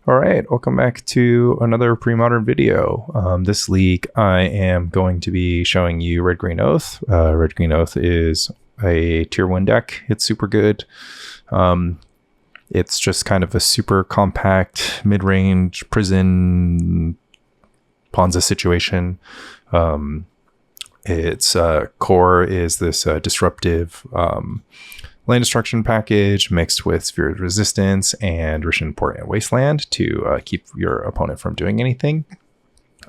All right, welcome back to another Premodern video. This league, I am going to be showing you Red Green Oath. Red Green Oath is a tier 1 deck. It's super good. It's just kind of a super compact, mid-range prison Ponza situation. Its core is this disruptive land destruction package mixed with Sphere of Resistance and Rishadan Port and Wasteland to keep your opponent from doing anything.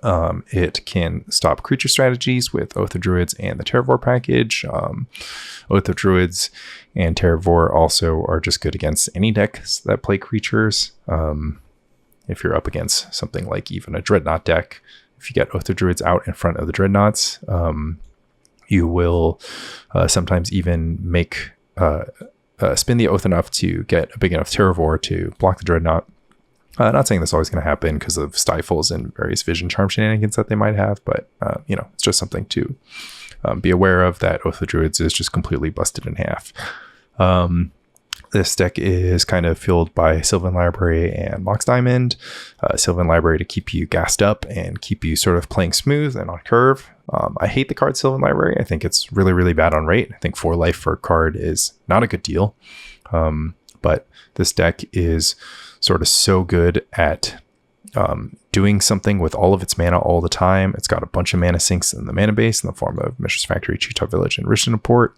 It can stop creature strategies with Oath of Druids and the Terravore package. Oath of Druids and Terravore also are just good against any decks that play creatures. If you're up against something like even a Dreadnought deck, if you get Oath of Druids out in front of the Dreadnoughts, you will sometimes even make spin the Oath enough to get a big enough Terravore to block the Dreadnought. Not saying that's always going to happen because of stifles and various vision charm shenanigans that they might have, but it's just something to be aware of, that Oath of Druids is just completely busted in half. This deck is kind of fueled by Sylvan Library and Mox Diamond. Sylvan Library to keep you gassed up and keep you sort of playing smooth and on curve. I hate the card Sylvan Library. I think it's really, really bad on rate. I think 4 life for a card is not a good deal. But this deck is sort of so good at doing something with all of its mana all the time. It's got a bunch of mana sinks in the mana base in the form of Mishra's Factory, Treetop Village, and Rishadan Port.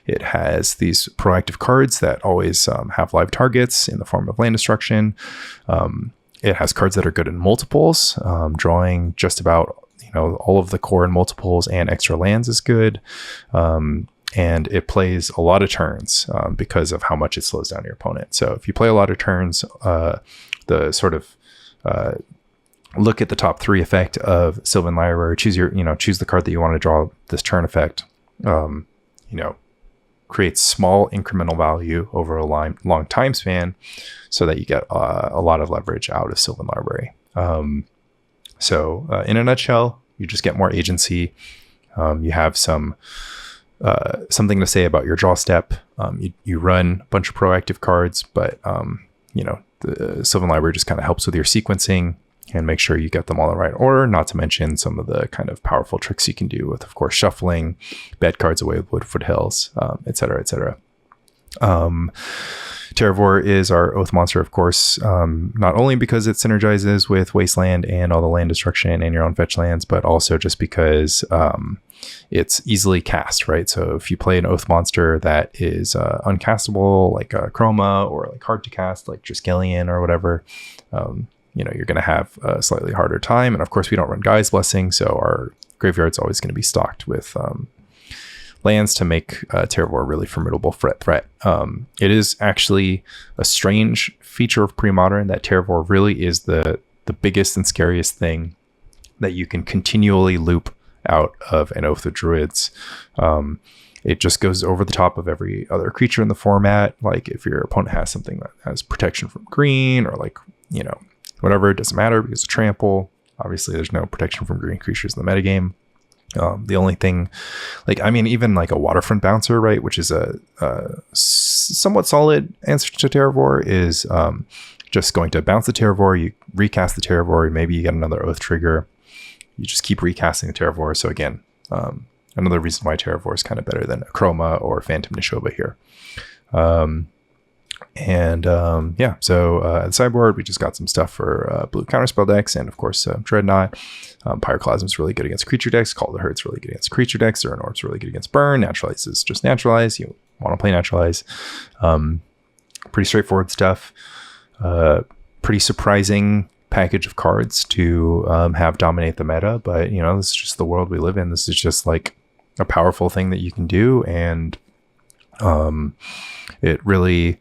It has these proactive cards that always have live targets in the form of land destruction. It has cards that are good in multiples. Drawing just about all of the core in multiples and extra lands is good. And it plays a lot of turns because of how much it slows down your opponent. So if you play a lot of turns, the sort of look at the top 3 effect of Sylvan Library, choose the card that you want to draw this turn effect. Creates small incremental value over a long time span so that you get a lot of leverage out of Sylvan Library. So in a nutshell, you just get more agency. You have something to say about your draw step. You run a bunch of proactive cards, but the Sylvan Library just kind of helps with your sequencing and make sure you get them all in the right order, not to mention some of the kind of powerful tricks you can do with, of course, shuffling, bad cards away with Wooded Foothills, etc., etc. Terravore is our Oath monster, of course, not only because it synergizes with Wasteland and all the land destruction and your own fetch lands, but also just because it's easily cast, right? So if you play an Oath monster that is uncastable, like Chroma, or like hard to cast, like Triskelion or whatever, you're going to have a slightly harder time. And of course, we don't run Guy's Blessing, so our graveyard's always going to be stocked with lands to make Terravore a really formidable threat. It is actually a strange feature of Premodern that Terravore really is the biggest and scariest thing that you can continually loop out of an Oath of Druids. It just goes over the top of every other creature in the format. Like if your opponent has something that has protection from green, or whatever, it doesn't matter because of trample. Obviously, there's no protection from green creatures in the metagame. The only thing, even like a Waterfront Bouncer, right, which is a somewhat solid answer to Terravore, is just going to bounce the Terravore, you recast the Terravore, maybe you get another Oath trigger, you just keep recasting the Terravore. So again, another reason why Terravore is kind of better than Chroma or Phantom Nishoba here. So at the sideboard, we just got some stuff for blue counterspell decks, and of course Dreadnought. Pyroclasm is really good against creature decks. Call the Herd's really good against creature decks. Zuran Orb is really good against burn. Naturalize is just Naturalize. You want to play Naturalize. Pretty straightforward stuff. Pretty surprising package of cards to have dominate the meta, but this is just the world we live in. This is just like a powerful thing that you can do, and it really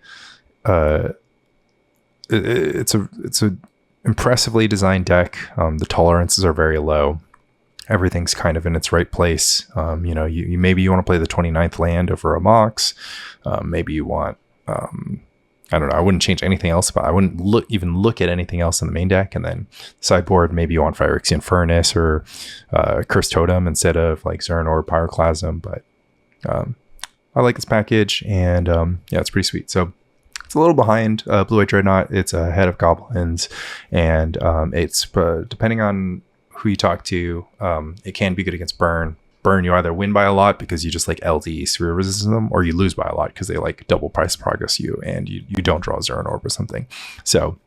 it's a impressively designed deck. The tolerances are very low. Everything's kind of in its right place. You maybe you want to play the 29th land over a Mox. Maybe you want I don't know. I wouldn't change anything else, but I wouldn't even look at anything else in the main deck. And then sideboard, maybe you want Phyrexian Furnace or Cursed Totem instead of like Zuran Orb, Pyroclasm. But I like this package, and yeah, it's pretty sweet. So a little behind Blue-White Dreadnought. It's ahead of Goblins, and it's depending on who you talk to, it can be good against Burn. Burn, you either win by a lot because you just like LD sphere resist them, or you lose by a lot because they like double price progress you and you don't draw Zuran Orb or something. So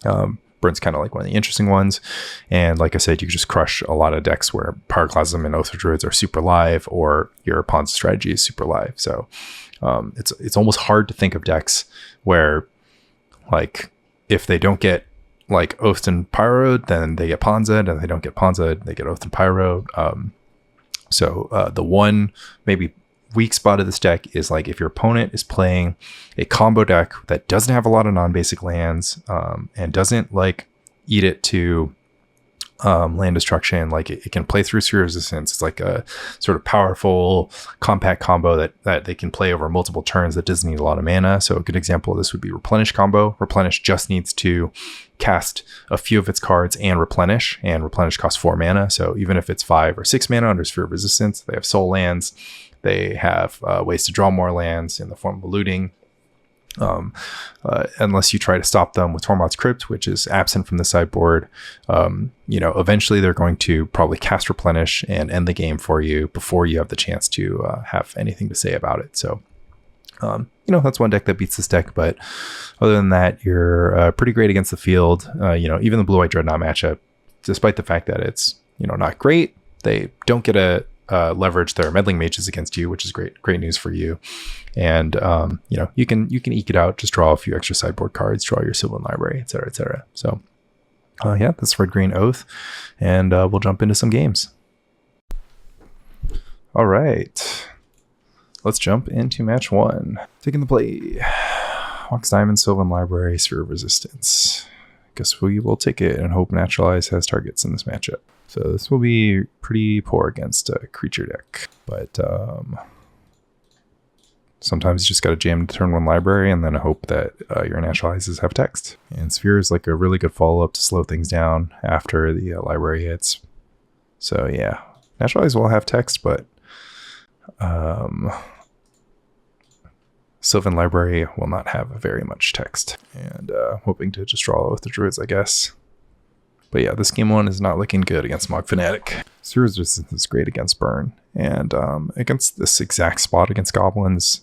Burn's kind of like one of the interesting ones. And like I said, you can just crush a lot of decks where Pyroclasm and Oath of Druids are super live, or your Ponza strategy is super live. So it's almost hard to think of decks where, like, if they don't get like Oath and Pyro, then they get Ponza, and they don't get Ponza, they get Oath and Pyro. So the one maybe weak spot of this deck is like if your opponent is playing a combo deck that doesn't have a lot of non-basic lands and doesn't like eat it to land destruction, like it can play through sphere resistance. It's like a sort of powerful compact combo that they can play over multiple turns that doesn't need a lot of mana. So a good example of this would be Replenish combo. Replenish just needs to cast a few of its cards and Replenish costs 4 mana. So even if it's 5 or 6 mana under sphere of resistance, they have soul lands, they have ways to draw more lands in the form of looting. Unless you try to stop them with Tormod's Crypt, which is absent from the sideboard, eventually they're going to probably cast Replenish and end the game for you before you have the chance to have anything to say about it. So, that's one deck that beats this deck, but other than that, you're pretty great against the field. Even the Blue-White Dreadnought matchup, despite the fact that it's, not great, they don't get a leverage their meddling mages against you, which is great news for you. And you can eke it out, just draw a few extra sideboard cards, draw your Sylvan Library, etc., etc. So that's Red Green Oath, and we'll jump into some games. All right, let's jump into match 1. Taking the play, Mox Diamond, Sylvan Library, Sphere of Resistance. Guess we will take it and hope Naturalize has targets in this matchup. So this will be pretty poor against a creature deck, but sometimes you just got to jam to turn 1 library and then hope that your Naturalizes have text. And Sphere is like a really good follow-up to slow things down after the library hits. So yeah, Naturalize will have text, but Sylvan Library will not have very much text. And hoping to just draw with the Druids, I guess. But yeah, this game 1 is not looking good against Mog Fanatic. Sphere Resistance is great against Burn. And against this exact spot against Goblins,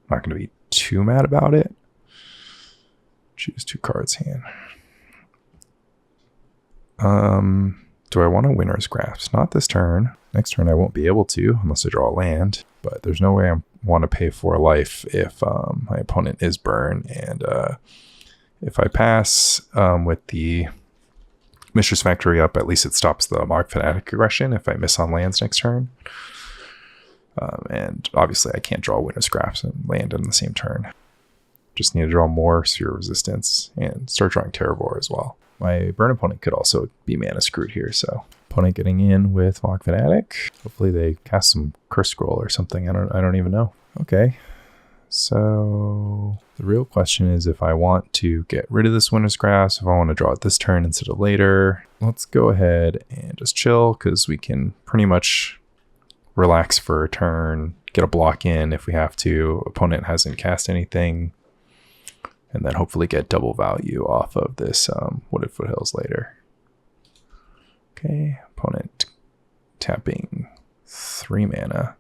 I'm not going to be too mad about it. Choose 2 cards hand. Do I want a Winter's Grasp? Not this turn. Next turn I won't be able to unless I draw a land. But there's no way I want to pay 4 life if my opponent is Burn. And if I pass with the Mishra's Factory up, at least it stops the Mog Fanatic aggression if I miss on lands next turn. And obviously I can't draw Winter's Grasp and land in the same turn. Just need to draw more Sphere Resistance and start drawing Terravore as well. My Burn opponent could also be mana screwed here, so opponent getting in with Mog Fanatic. Hopefully they cast some Curse Scroll or something. I don't even know. Okay. So the real question is if I want to get rid of this Winter's Grasp, if I want to draw it this turn instead of later. Let's go ahead and just chill because we can pretty much relax for a turn, get a block in if we have to. Opponent hasn't cast anything. And then hopefully get double value off of this Wooded Foothills later. Okay, opponent tapping 3 mana.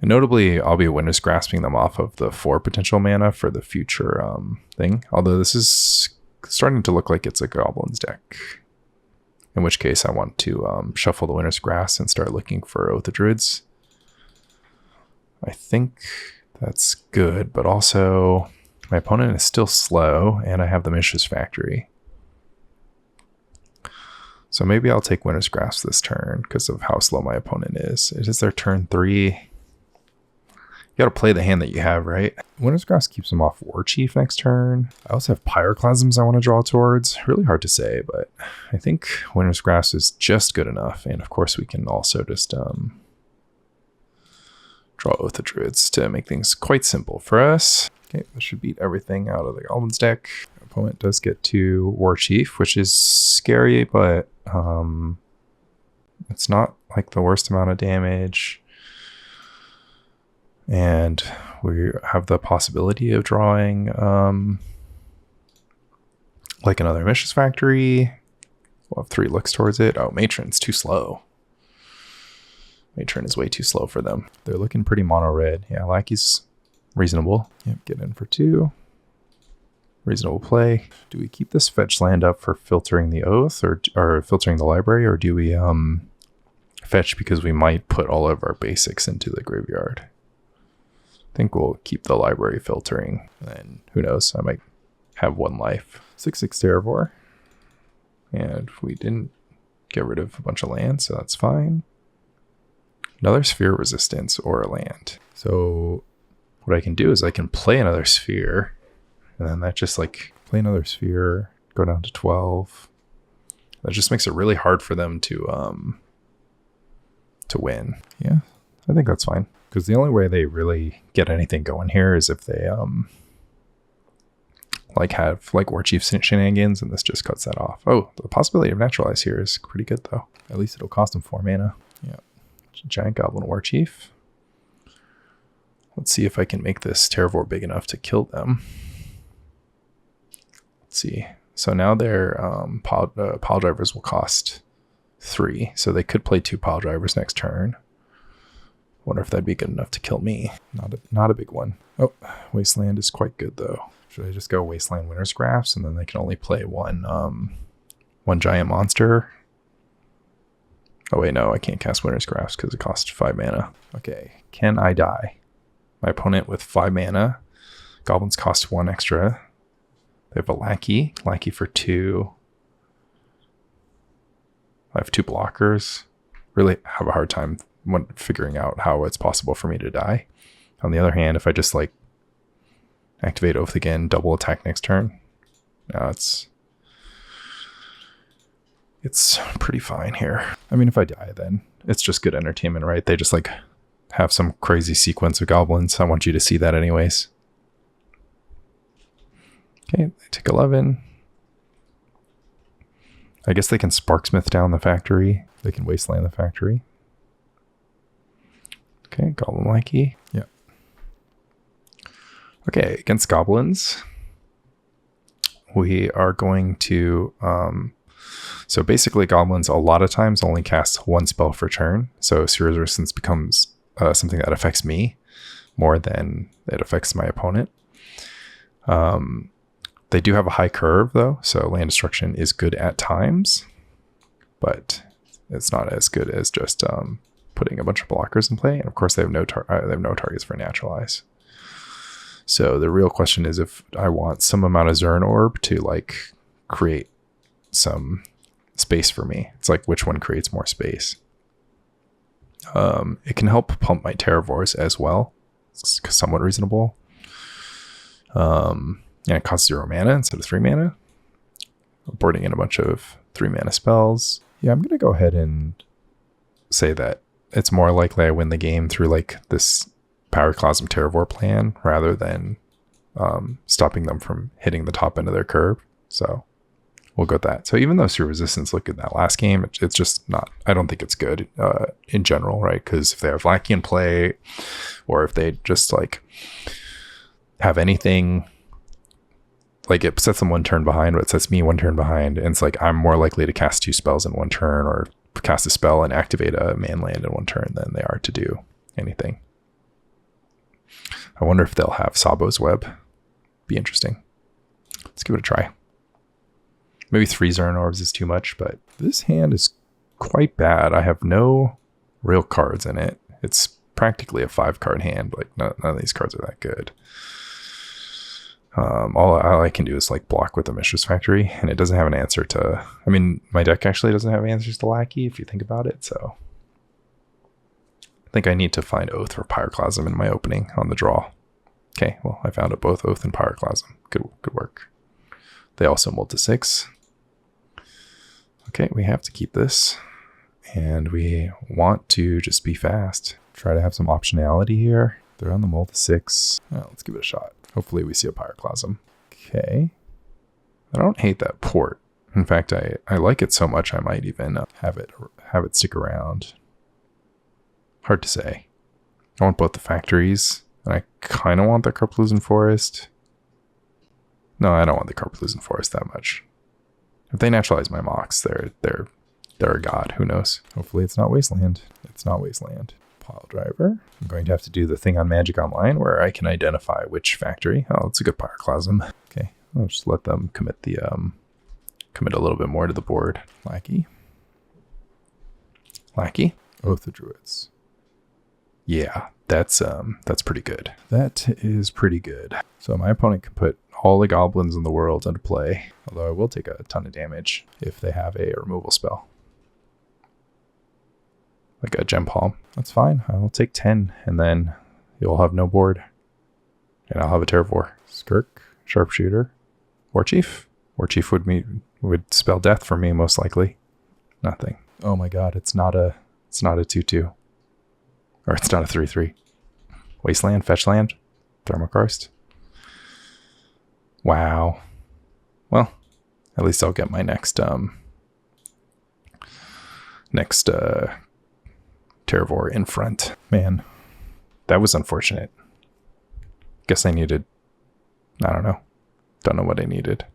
And notably, I'll be Winter's Grasping them off of the 4 potential mana for the future thing. Although this is starting to look like it's a Goblins deck. In which case I want to shuffle the Winter's Grasp and start looking for Oath of Druids. I think that's good, but also my opponent is still slow and I have the Mishra's Factory. So maybe I'll take Winter's Grasp this turn because of how slow my opponent is. It is their turn 3. You got to play the hand that you have, right? Winter's Grasp keeps them off War Chief next turn. I also have Pyroclasms I want to draw towards. Really hard to say, but I think Winter's Grasp is just good enough. And of course we can also just draw Oath of Druids to make things quite simple for us. Okay, that should beat everything out of the Goblins deck. Opponent does get to War Chief, which is scary, but it's not like the worst amount of damage. And we have the possibility of drawing like another Mishra's Factory. We'll have 3 looks towards it. Oh, Matron's too slow. Matron is way too slow for them. They're looking pretty mono red. Yeah, Lackey's reasonable. Yep, get in for 2. Reasonable play. Do we keep this fetch land up for filtering the Oath or filtering the library, or do we fetch because we might put all of our basics into the graveyard? I think we'll keep the library filtering, and who knows, I might have 1 life. 6/6 Terravore. And we didn't get rid of a bunch of land, so that's fine. Another sphere resistance or a land. So what I can do is I can play another sphere, and then that just like play another sphere, go down to 12. That just makes it really hard for them to win. Yeah, I think that's fine. Because the only way they really get anything going here is if they like have like Warchief shenanigans, and this just cuts that off. Oh, the possibility of Naturalize here is pretty good though. At least it'll cost them 4 mana. Yeah. Giant Goblin Warchief. Let's see if I can make this Terravore big enough to kill them. Let's see. So now their pile drivers will cost 3. So they could play 2 pile drivers next turn. Wonder if that'd be good enough to kill me. Not a big one. Oh, Wasteland is quite good though. Should I just go Wasteland Winter's Grasp, and then they can only play one giant monster? Oh wait, no, I can't cast Winter's Grasp because it costs 5 mana. Okay, can I die? My opponent with 5 mana. Goblins cost 1 extra. They have a Lackey for 2. I have 2 blockers. Really have a hard time when figuring out how it's possible for me to die. On the other hand, if I just like activate Oath again, double attack next turn, now it's pretty fine here. I mean, if I die, then it's just good entertainment, right? They just like have some crazy sequence of goblins. I want you to see that anyways. Okay, they take 11. I guess they can Sparksmith down the factory. They can Wasteland the factory. Okay, Goblin Lackey. Yeah. Okay, against goblins, we are going to... so basically goblins a lot of times only cast 1 spell per turn. So Series Resistance becomes something that affects me more than it affects my opponent. They do have a high curve though, so land destruction is good at times, but it's not as good as just putting a bunch of blockers in play. And of course they have no targets for Naturalize. So the real question is if I want some amount of Zuran Orb to like create some space for me. It's like which one creates more space. It can help pump my Terravores as well. It's somewhat reasonable. Yeah, it costs 0 mana instead of 3 mana. I'm boarding in a bunch of 3 mana spells. Yeah, I'm going to go ahead and say that it's more likely I win the game through like this Pyroclasm Terravore plan rather than stopping them from hitting the top end of their curve. So we'll go with that. So even though Sewer Resistance looked good in that last game, it's just not, I don't think it's good in general, right? Because if they have Lackey in play, or if they just like have anything, like it sets them 1 turn behind, but it sets me 1 turn behind. And it's like I'm more likely to cast 2 spells in 1 turn or cast a spell and activate a man land in 1 turn than they are to do anything. I wonder if they'll have Sabo's Web. Be interesting. Let's give it a try. Maybe 3 Zuran Orbs is too much, but this hand is quite bad. I have no real cards in it. It's practically a 5-card hand. Like none of these cards are that good. All I can do is like block with the Mishra's Factory, and it doesn't have an answer to... I mean, my deck actually doesn't have answers to Lackey, if you think about it, so... I think I need to find Oath or Pyroclasm in my opening on the draw. Okay, well, I found it, both Oath and Pyroclasm. Good work. They also mold to 6. Okay, we have to keep this, and we want to just be fast. Try to have some optionality here. They're on the mold to 6. Well, let's give it a shot. Hopefully we see a Pyroclasm. Okay. I don't hate that port. In fact, I like it so much I might even have it stick around. Hard to say. I want both the factories, and I kind of want the Karplusan Forest. No, I don't want the Karplusan Forest that much. If they naturalize my Mox, they're a god. Who knows? Hopefully it's not Wasteland. It's not Wasteland. Pile driver. I'm going to have to do the thing on Magic Online where I can identify which factory. Oh, it's a good Pyroclasm. Okay, I'll just let them commit a little bit more to the board. Lackey. Oath of Druids. Yeah, that's pretty good. That is pretty good. So my opponent can put all the goblins in the world into play, although I will take a ton of damage if they have a removal spell. Like a gem palm. That's fine. I'll take 10, and then you'll have no board. And I'll have a Terravore. Skirk, Sharpshooter, Warchief. Warchief would spell death for me, most likely. Nothing. Oh my god, it's not a 2/2. Or it's not a 3/3. Wasteland, Fetchland, Thermokarst. Wow. Well, at least I'll get my next Terravore in front. Man, that was unfortunate. Guess I needed, I don't know. Don't know what I needed.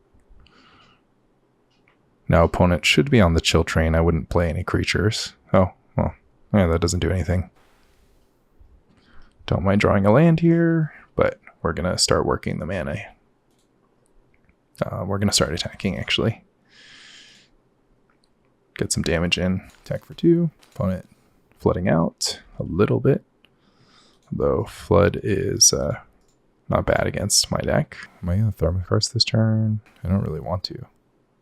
Now opponent should be on the chill train. I wouldn't play any creatures. Oh, well, yeah, that doesn't do anything. Don't mind drawing a land here, but we're going to start working the mana. We're going to start attacking, actually. Get some damage in. Attack for 2. Opponent flooding out a little bit. Though flood is not bad against my deck. Am I going to Thermokarst this turn? I don't really want to.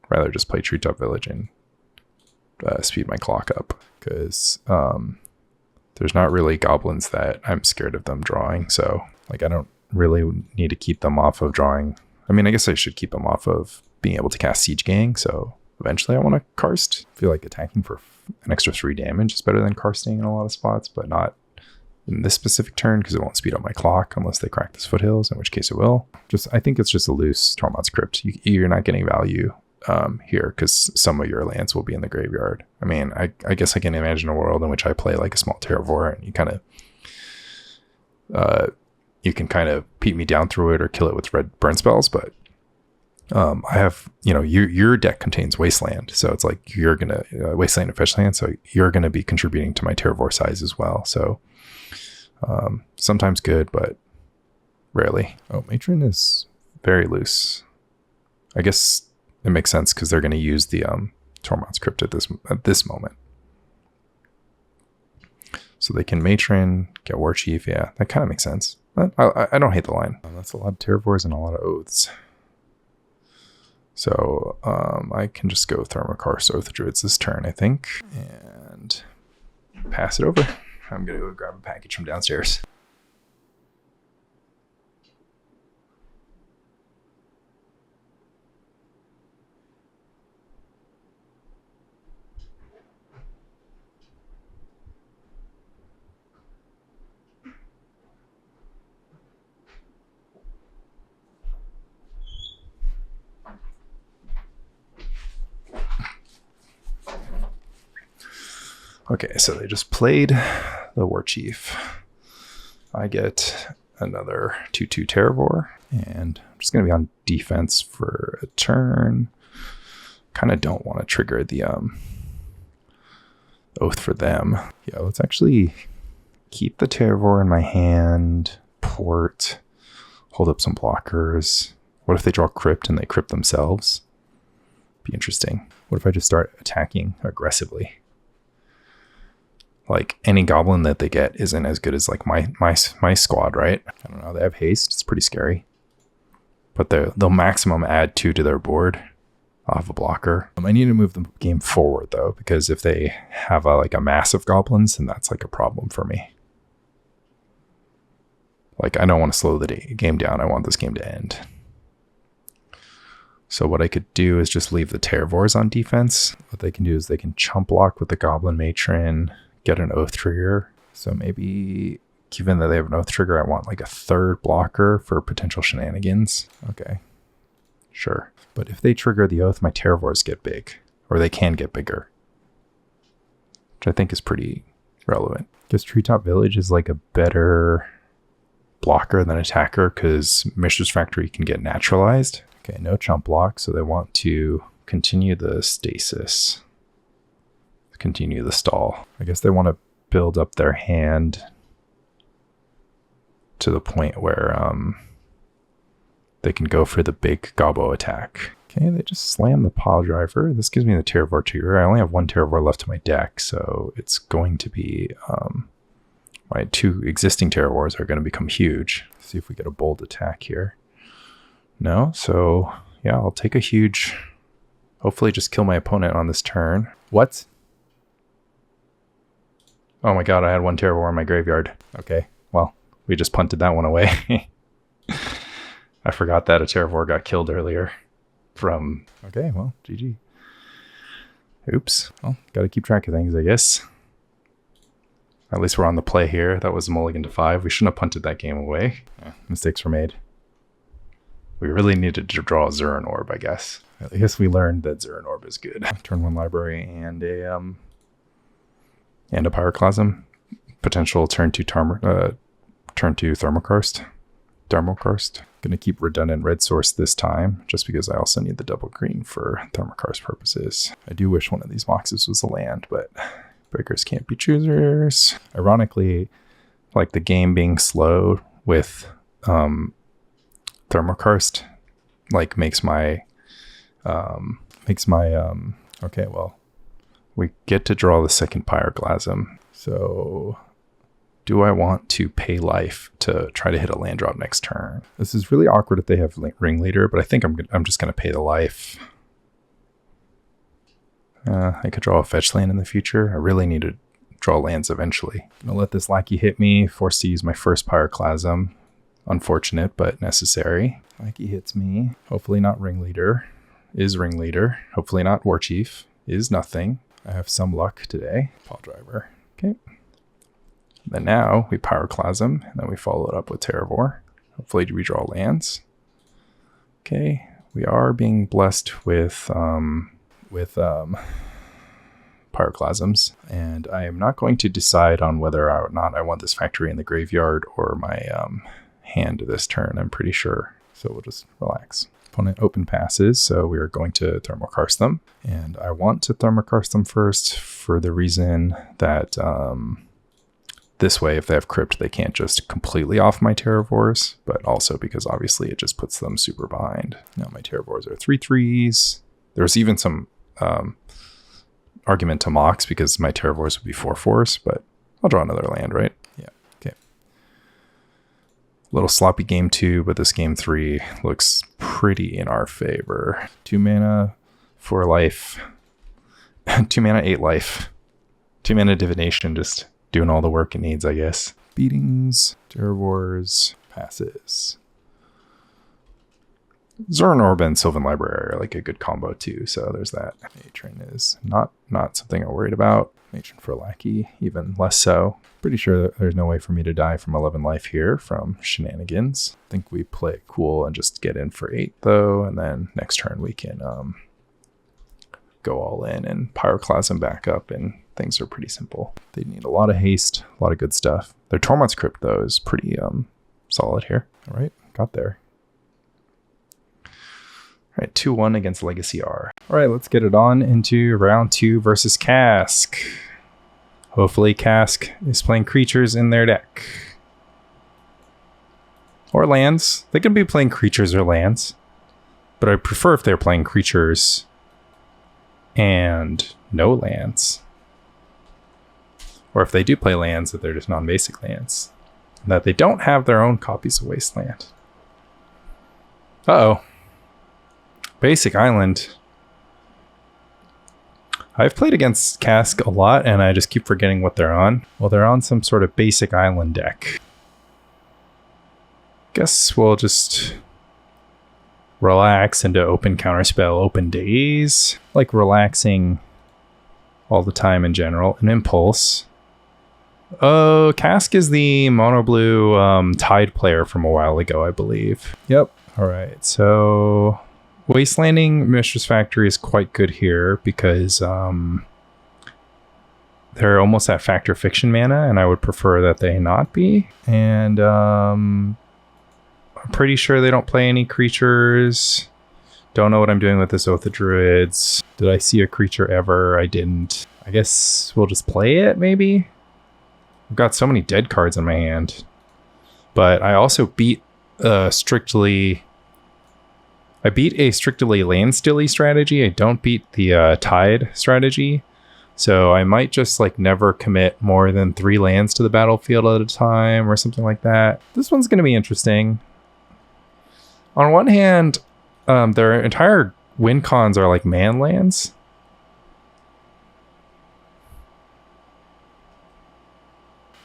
Rather just play Treetop Village and speed my clock up. Because there's not really goblins that I'm scared of them drawing. So like I don't really need to keep them off of drawing. I mean, I guess I should keep them off of being able to cast Siege Gang. So eventually I want to Karst. I feel like attacking for an extra 3 damage is better than Karsting in a lot of spots, but not in this specific turn because it won't speed up my clock unless they crack this Foothills, in which case it will. I think it's just a loose Tormod's Crypt. You're not getting value here because some of your lands will be in the graveyard. I mean, I guess I can imagine a world in which I play like a small Terravore and you can kind of beat me down through it or kill it with red burn spells, but I have, your deck contains Wasteland, so it's like you're gonna Wasteland and Fetchland, so you're gonna be contributing to my Terravore size as well. So sometimes good, but rarely. Oh, Matron is very loose. I guess it makes sense because they're going to use the Tormod's Crypt at this moment. So they can Matron, get Warchief. Yeah, that kind of makes sense. I don't hate the line. That's a lot of Terravores and a lot of Oaths. So I can just go Thermokarst, Oath of Druids this turn, I think, and pass it over. I'm going to go grab a package from downstairs. Okay, so they just played the Warchief. I get another 2/2 Terravore, and I'm just going to be on defense for a turn. Kind of don't want to trigger the Oath for them. Yeah, let's actually keep the Terravore in my hand, port, hold up some blockers. What if they draw Crypt and they Crypt themselves? Be interesting. What if I just start attacking aggressively? Like any goblin that they get isn't as good as like my squad, right? I don't know. They have haste. It's pretty scary. But they'll maximum add 2 to their board. I'll have a blocker. I need to move the game forward though, because if they have like a massive goblins, then that's like a problem for me. Like I don't want to slow the game down. I want this game to end. So what I could do is just leave the Terravores on defense. What they can do is they can chump block with the Goblin Matron, get an Oath trigger. So maybe, given that they have an Oath trigger, I want like a 3rd blocker for potential shenanigans. Okay, sure. But if they trigger the Oath, my Terravores get big, or they can get bigger, which I think is pretty relevant. Guess Treetop Village is like a better blocker than attacker because Mishra's Factory can get naturalized. Okay, no chump block, so they want to continue the stasis. Continue the stall. I guess they want to build up their hand to the point where they can go for the big gobbo attack. Okay, they just slam the pile driver. This gives me the Terravore 2. I only have 1 Terravore left in my deck, so it's going to be my 2 existing Terravores are going to become huge. Let's see if we get a bold attack here. No, so yeah, I'll take a huge. Hopefully, just kill my opponent on this turn. What? Oh my god, I had 1 Terravore in my graveyard. Okay, well, we just punted that one away. I forgot that a Terravore got killed earlier from... Okay, well, GG. Oops. Well, gotta keep track of things, I guess. At least we're on the play here. That was a mulligan to 5. We shouldn't have punted that game away. Mistakes were made. We really needed to draw a Zuran Orb, I guess. I guess we learned that Zuran Orb is good. Turn 1 library and a Pyroclasm. Potential turn 2 Thermokarst. Gonna keep redundant red source this time, just because I also need the double green for Thermokarst purposes. I do wish one of these boxes was a land, but breakers can't be choosers. Ironically, like the game being slow with Thermokarst, like makes my okay, well, we get to draw the second Pyroclasm. So do I want to pay life to try to hit a land drop next turn? This is really awkward if they have Ringleader, but I think I'm just going to pay the life. I could draw a fetch land in the future. I really need to draw lands eventually. I'm going to let this lackey hit me, forced to use my first Pyroclasm. Unfortunate, but necessary. Lackey hits me. Hopefully not Ringleader. Is Ringleader. Hopefully not War Chief. Is nothing. I have some luck today. Pile driver. Okay. Then now we Pyroclasm, and then we follow it up with Terravore. Hopefully we draw lands. Okay, we are being blessed with Pyroclasms, and I am not going to decide on whether or not I want this factory in the graveyard or my hand this turn, I'm pretty sure. So we'll just relax. Opponent open passes, so we are going to Thermokarst them. And I want to Thermokarst them first for the reason that this way, if they have Crypt, they can't just completely off my Terravores, but also because obviously it just puts them super behind. Now my Terravores are 3/3s. There's even some argument to Mox because my Terravores would be 4/4s, but I'll draw another land, right? Yeah, okay. Little sloppy game 2, but this game 3 looks pretty in our favor. 2 mana, 4 life. 2 mana, 8 life. 2 mana divination, just doing all the work it needs, I guess. Beatings, Terravores, passes. Zuran Orb and Sylvan Library are like a good combo too, so there's that. Matron is not something I'm worried about. Matron for Lackey, even less so. Pretty sure that there's no way for me to die from 11 life here from shenanigans. I think we play it cool and just get in for 8 though, and then next turn we can go all in and Pyroclasm back up, and things are pretty simple. They need a lot of haste, a lot of good stuff. Their Tormod's Crypt though is pretty solid here. All right, got there. All right, 2-1 against Legacy R. All right, let's get it on into round 2 versus Cask. Hopefully Cask is playing creatures in their deck. Or lands. They could be playing creatures or lands. But I prefer if they're playing creatures and no lands. Or if they do play lands, that they're just non-basic lands. And that they don't have their own copies of Wasteland. Uh-oh. Basic Island. I've played against Cask a lot, and I just keep forgetting what they're on. Well, they're on some sort of Basic Island deck. Guess we'll just relax into open counterspell, open days. Like relaxing all the time in general. An impulse. Oh, Cask is the mono blue Tide player from a while ago, I believe. Yep. All right, so Wastelanding Mishra's Factory is quite good here because they're almost at factor fiction mana, and I would prefer that they not be. And I'm pretty sure they don't play any creatures. Don't know what I'm doing with this Oath of Druids. Did I see a creature ever? I didn't. I guess we'll just play it, maybe? I've got so many dead cards in my hand. But I also beat a strictly land stilly strategy. I don't beat the tide strategy. So I might just like never commit more than 3 lands to the battlefield at a time or something like that. This one's going to be interesting. On one hand, their entire win cons are like man lands.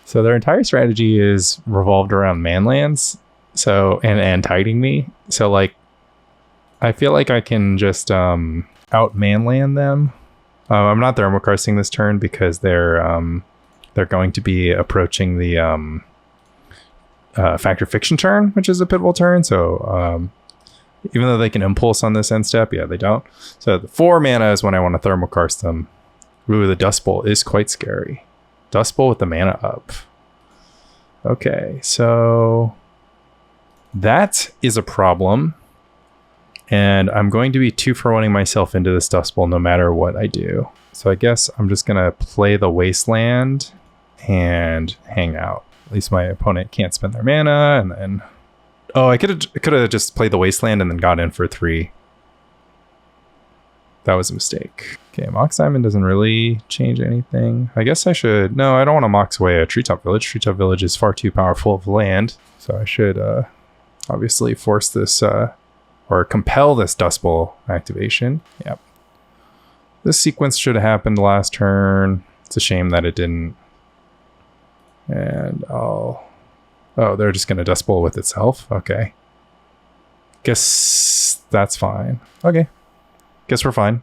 So their entire strategy is revolved around man lands. So, and tiding me. So like, I feel like I can just out manland them. I'm not thermokarsting this turn because they're going to be approaching the factor fiction turn, which is a pivotal turn. So even though they can impulse on this end step, yeah, they don't. So the 4 mana is when I want to thermokarst them. Ooh, the Dust Bowl is quite scary. Dust Bowl with the mana up. Okay, so that is a problem. And I'm going to be 2-for-1ing myself into this Dust Bowl no matter what I do. So I guess I'm just going to play the Wasteland and hang out. At least my opponent can't spend their mana, and then... Oh, I could have just played the Wasteland and then got in for 3. That was a mistake. Okay, Mox Diamond doesn't really change anything. I guess I should... No, I don't want to Mox away a Treetop Village. Treetop Village is far too powerful of land. So I should obviously force this... or compel this Dust Bowl activation. Yep. This sequence should have happened last turn. It's a shame that it didn't. And I'll... Oh, they're just going to Dust Bowl with itself? Okay. Guess that's fine. Okay. Guess we're fine.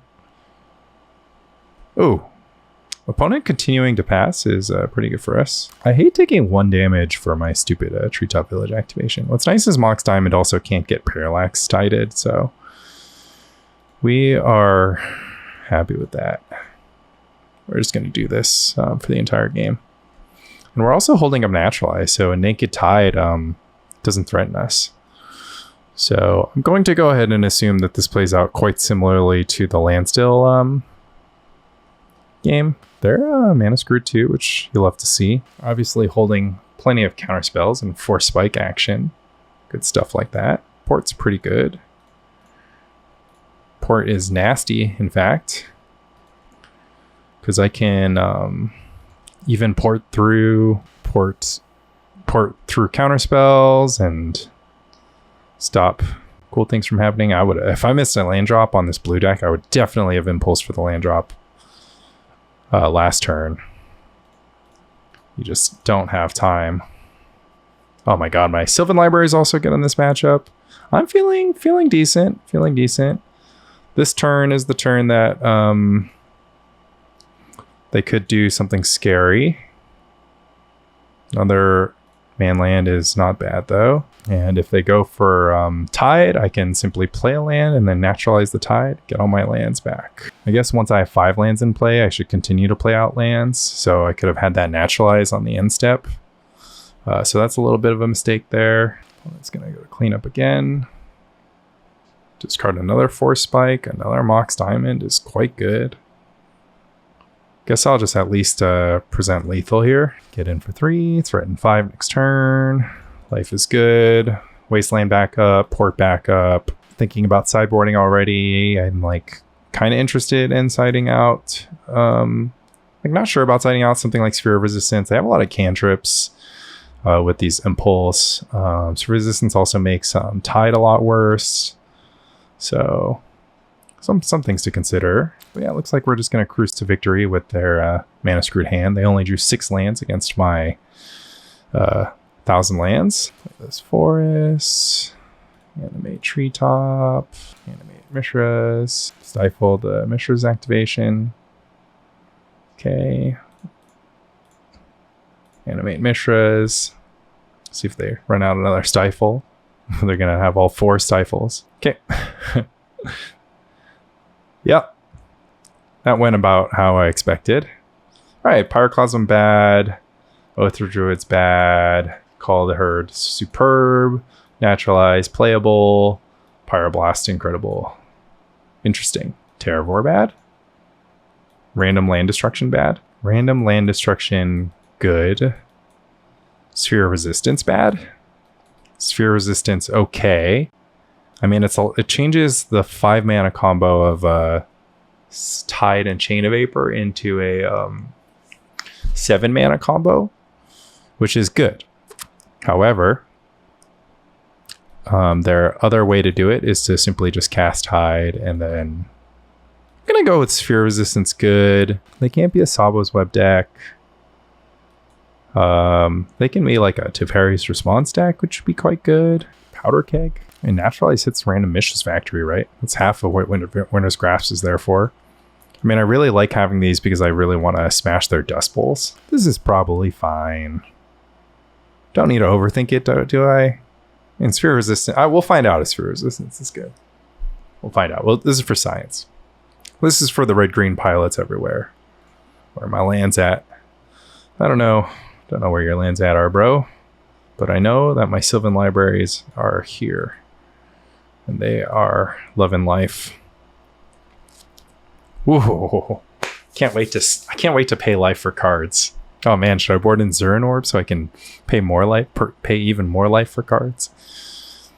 Ooh. Opponent continuing to pass is pretty good for us. I hate taking 1 damage for my stupid Treetop Village activation. What's nice is Mox Diamond also can't get Parallax tided, so we are happy with that. We're just going to do this for the entire game. And we're also holding up Naturalize, so a Naked Tide doesn't threaten us. So I'm going to go ahead and assume that this plays out quite similarly to the Landstill game. They're mana screwed too, which you'll have to see. Obviously holding plenty of counter spells and Force Spike action. Good stuff like that. Port's pretty good. Port is nasty, in fact. Because I can even port through counter spells and stop cool things from happening. I would, if I missed a land drop on this blue deck, I would definitely have impulsed for the land drop last turn. You just don't have time. Oh my god, my Sylvan Library is also good in this matchup. I'm feeling decent. This turn is the turn that they could do something scary. Another man land is not bad though. And if they go for Tide, I can simply play a land and then naturalize the Tide, get all my lands back. I guess once I have 5 lands in play, I should continue to play out lands. So I could have had that naturalize on the end step. So that's a little bit of a mistake there. It's going to go to clean up again. Discard another Force Spike. Another Mox Diamond is quite good. Guess I'll just at least present lethal here. Get in for 3, threaten 5 next turn. Life is good. Wasteland back up, Port back up. Thinking about sideboarding already. I'm like kind of interested in siding out. Like not sure about siding out something like Sphere of Resistance. They have a lot of cantrips with these impulse. So resistance also makes Tide a lot worse. So some things to consider. But yeah, it looks like we're just going to cruise to victory with their mana screwed hand. They only drew 6 lands against my 1,000 lands. This forest, animate treetop, animate Mishra's, stifle the Mishra's activation. Okay. Animate Mishra's. See if they run out another stifle. They're going to have all 4 stifles. Okay. Yep. That went about how I expected. All right, Pyroclasm bad. Oath of Druids bad. Call the Herd superb. Naturalize playable. Pyroblast incredible. Interesting. Terravore bad. Random land destruction bad. Random land destruction good. Sphere of Resistance bad. Sphere Resistance okay. I mean, it changes the 5 mana combo of Tide and Chain of Vapor into a 7 mana combo, which is good. However, their other way to do it is to simply just cast Tide, and then I'm gonna go with Sphere Resistance good. They can't be a Sabo's Web deck. They can be like a Teferi's Response deck, which would be quite good. Powder Keg. And Naturalize hits random Mishra's Factory, right? That's half of what Winter's Grasp is there for. I mean, I really like having these because I really want to smash their Dust Bowls. This is probably fine. Don't need to overthink it, do I? And Sphere Resistance, we'll find out if Sphere Resistance is good. We'll find out. Well, this is for science. This is for the red-green pilots everywhere. Where my land's at. I don't know. Don't know where your lands at, bro. But I know that my Sylvan Libraries are here. And they are loving life. Whoa. I can't wait to pay life for cards. Oh man, should I board in Zuran Orb so I can pay more life, pay even more life for cards?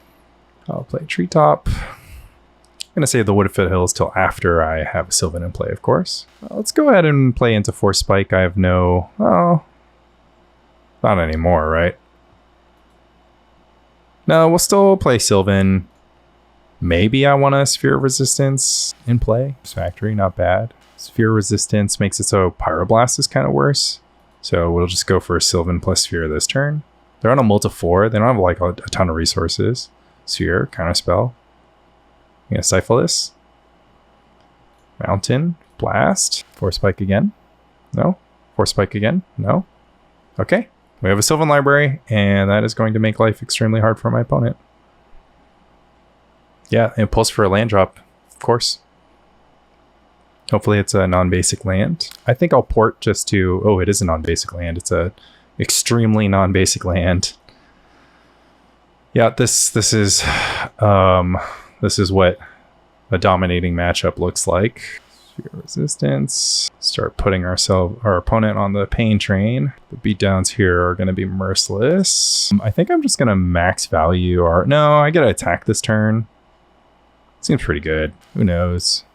I'll play Treetop. I'm gonna save the Wooded Foothills till after I have a Sylvan in play, of course. Let's go ahead and play into Force Spike. I have no... Oh, not anymore, right? No, we'll still play Sylvan. Maybe I want a Sphere of Resistance in play. Factory, not bad. Sphere Resistance makes it so Pyroblast is kind of worse. So we'll just go for a Sylvan plus Sphere this turn. They're on a multi-4. They don't have like a ton of resources. Sphere, counterspell. I'm gonna Stifle this. Mountain, Blast. Force Spike again. No. Force Spike again. No. Okay. We have a Sylvan Library, and that is going to make life extremely hard for my opponent. Yeah, Impulse for a land drop, of course. Hopefully it's a non-basic land. I think I'll port just to... Oh, it is a non-basic land. It's a extremely non-basic land. Yeah, this is what a dominating matchup looks like. Sphere Resistance. Start putting our opponent on the pain train. The beatdowns here are going to be merciless. I think I'm just going to max value our... No, I get to attack this turn. Seems pretty good. Who knows?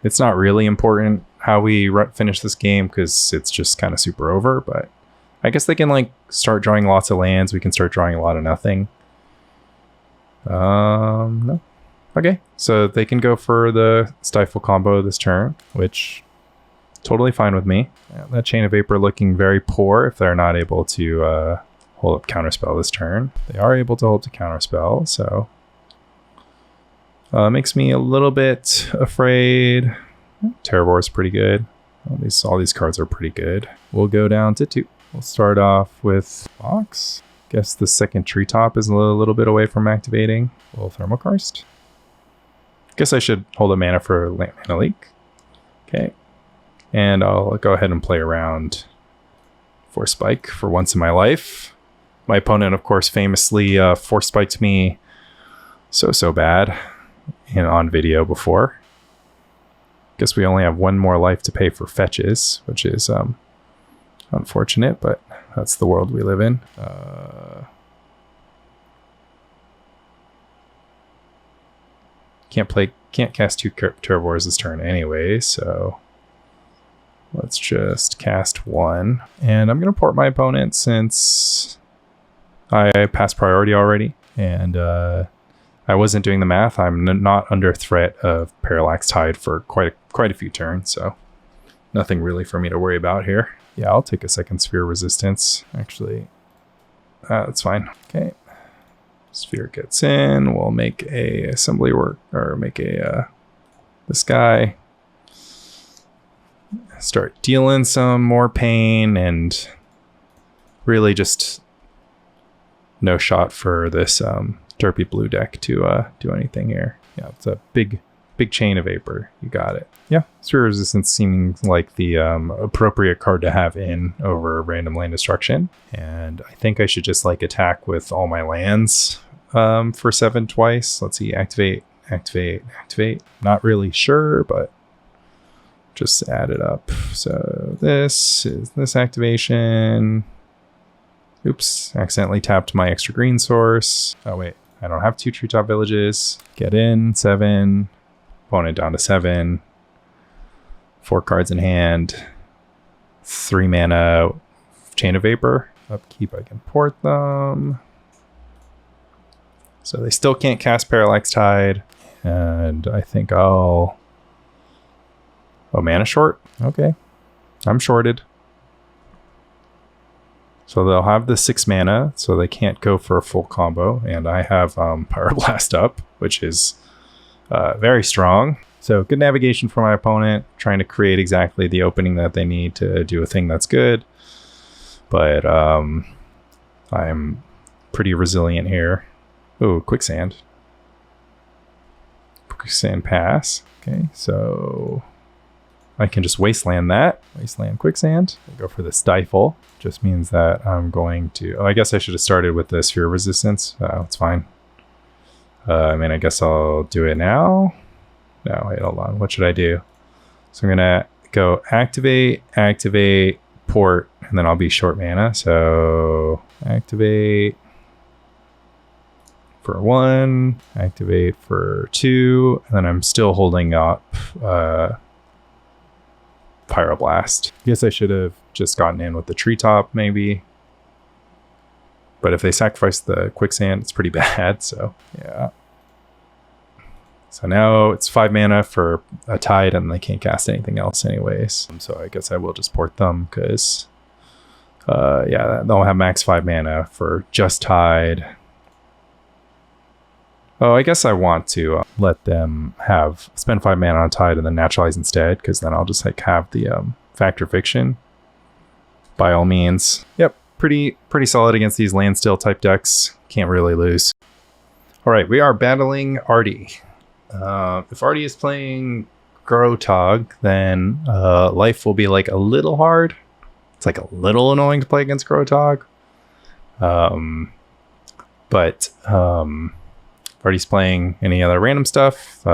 It's not really important how we finish this game because it's just kind of super over, but I guess they can like start drawing lots of lands. We can start drawing a lot of nothing. No. Okay, so they can go for the Stifle combo this turn, which totally fine with me. Yeah, that Chain of Vapor looking very poor if they're not able to hold up Counterspell this turn. They are able to hold to Counterspell, so... makes me a little bit afraid. Terravore is pretty good. All these cards are pretty good. We'll go down to 2. We'll start off with Mox. Guess the second Treetop is a little bit away from activating. We'll Thermokarst. Guess I should hold a mana for mana leak. Okay. And I'll go ahead and play around Force Spike for once in my life. My opponent, of course, famously Force Spiked me so bad on video before. Guess we only have one more life to pay for fetches, which is unfortunate, but that's the world we live in. Can't cast 2 Terravores this turn anyway, so let's just cast 1. And I'm gonna port my opponent since I passed priority already, and I wasn't doing the math. I'm not under threat of Parallax Tide for quite a few turns, so nothing really for me to worry about here. Yeah, I'll take a second Sphere Resistance. Actually, that's fine. Okay, Sphere gets in. We'll make a assembly work, or make a this guy. Start dealing some more pain, and really just no shot for this derpy blue deck to do anything here. Yeah, it's a big big chain of vapor. You got it. Yeah, Sphere Resistance seeming like the appropriate card to have in over random land destruction. And I think I should just like attack with all my lands for 7 twice. Let's see, activate, activate, activate. Not really sure, but just add it up. So this is this activation. Oops, accidentally tapped my extra green source. Oh wait, I don't have 2 Treetop Villages. Get in, 7. Opponent down to 7. 4 cards in hand. 3 mana Chain of Vapor. Upkeep, I can port them. So they still can't cast Parallax Tide. And I think I'll... Oh, mana short? Okay. I'm shorted. So they'll have the 6 mana, so they can't go for a full combo. And I have Pyroblast up, which is very strong. So good navigation for my opponent, trying to create exactly the opening that they need to do a thing that's good. But I'm pretty resilient here. Oh, Quicksand. Quicksand pass. Okay, so I can just Wasteland that. Wasteland Quicksand. I go for the Stifle. Just means that I'm going to... Oh, I guess I should have started with the Sphere Resistance. It's fine. I mean, I guess I'll do it now. No, wait, hold on. What should I do? So I'm going to go activate, activate, port, and then I'll be short mana. So activate for 1, activate for 2, and then I'm still holding up Pyroblast. I guess I should have just gotten in with the Treetop, maybe. But if they sacrifice the Quicksand, it's pretty bad, so yeah. So now it's 5 mana for a Tide, and they can't cast anything else anyways. So I guess I will just port them, because yeah, they'll have max 5 mana for just Tide. Oh, I guess I want to let them spend 5 mana on Tide and then Naturalize instead, because then I'll just like have the Factor Fiction. By all means. Yep, pretty solid against these land still type decks. Can't really lose. All right, we are battling Artie. If Artie is playing Grotog, then life will be like a little hard. It's like a little annoying to play against Grotog. But if Artie's playing any other random stuff,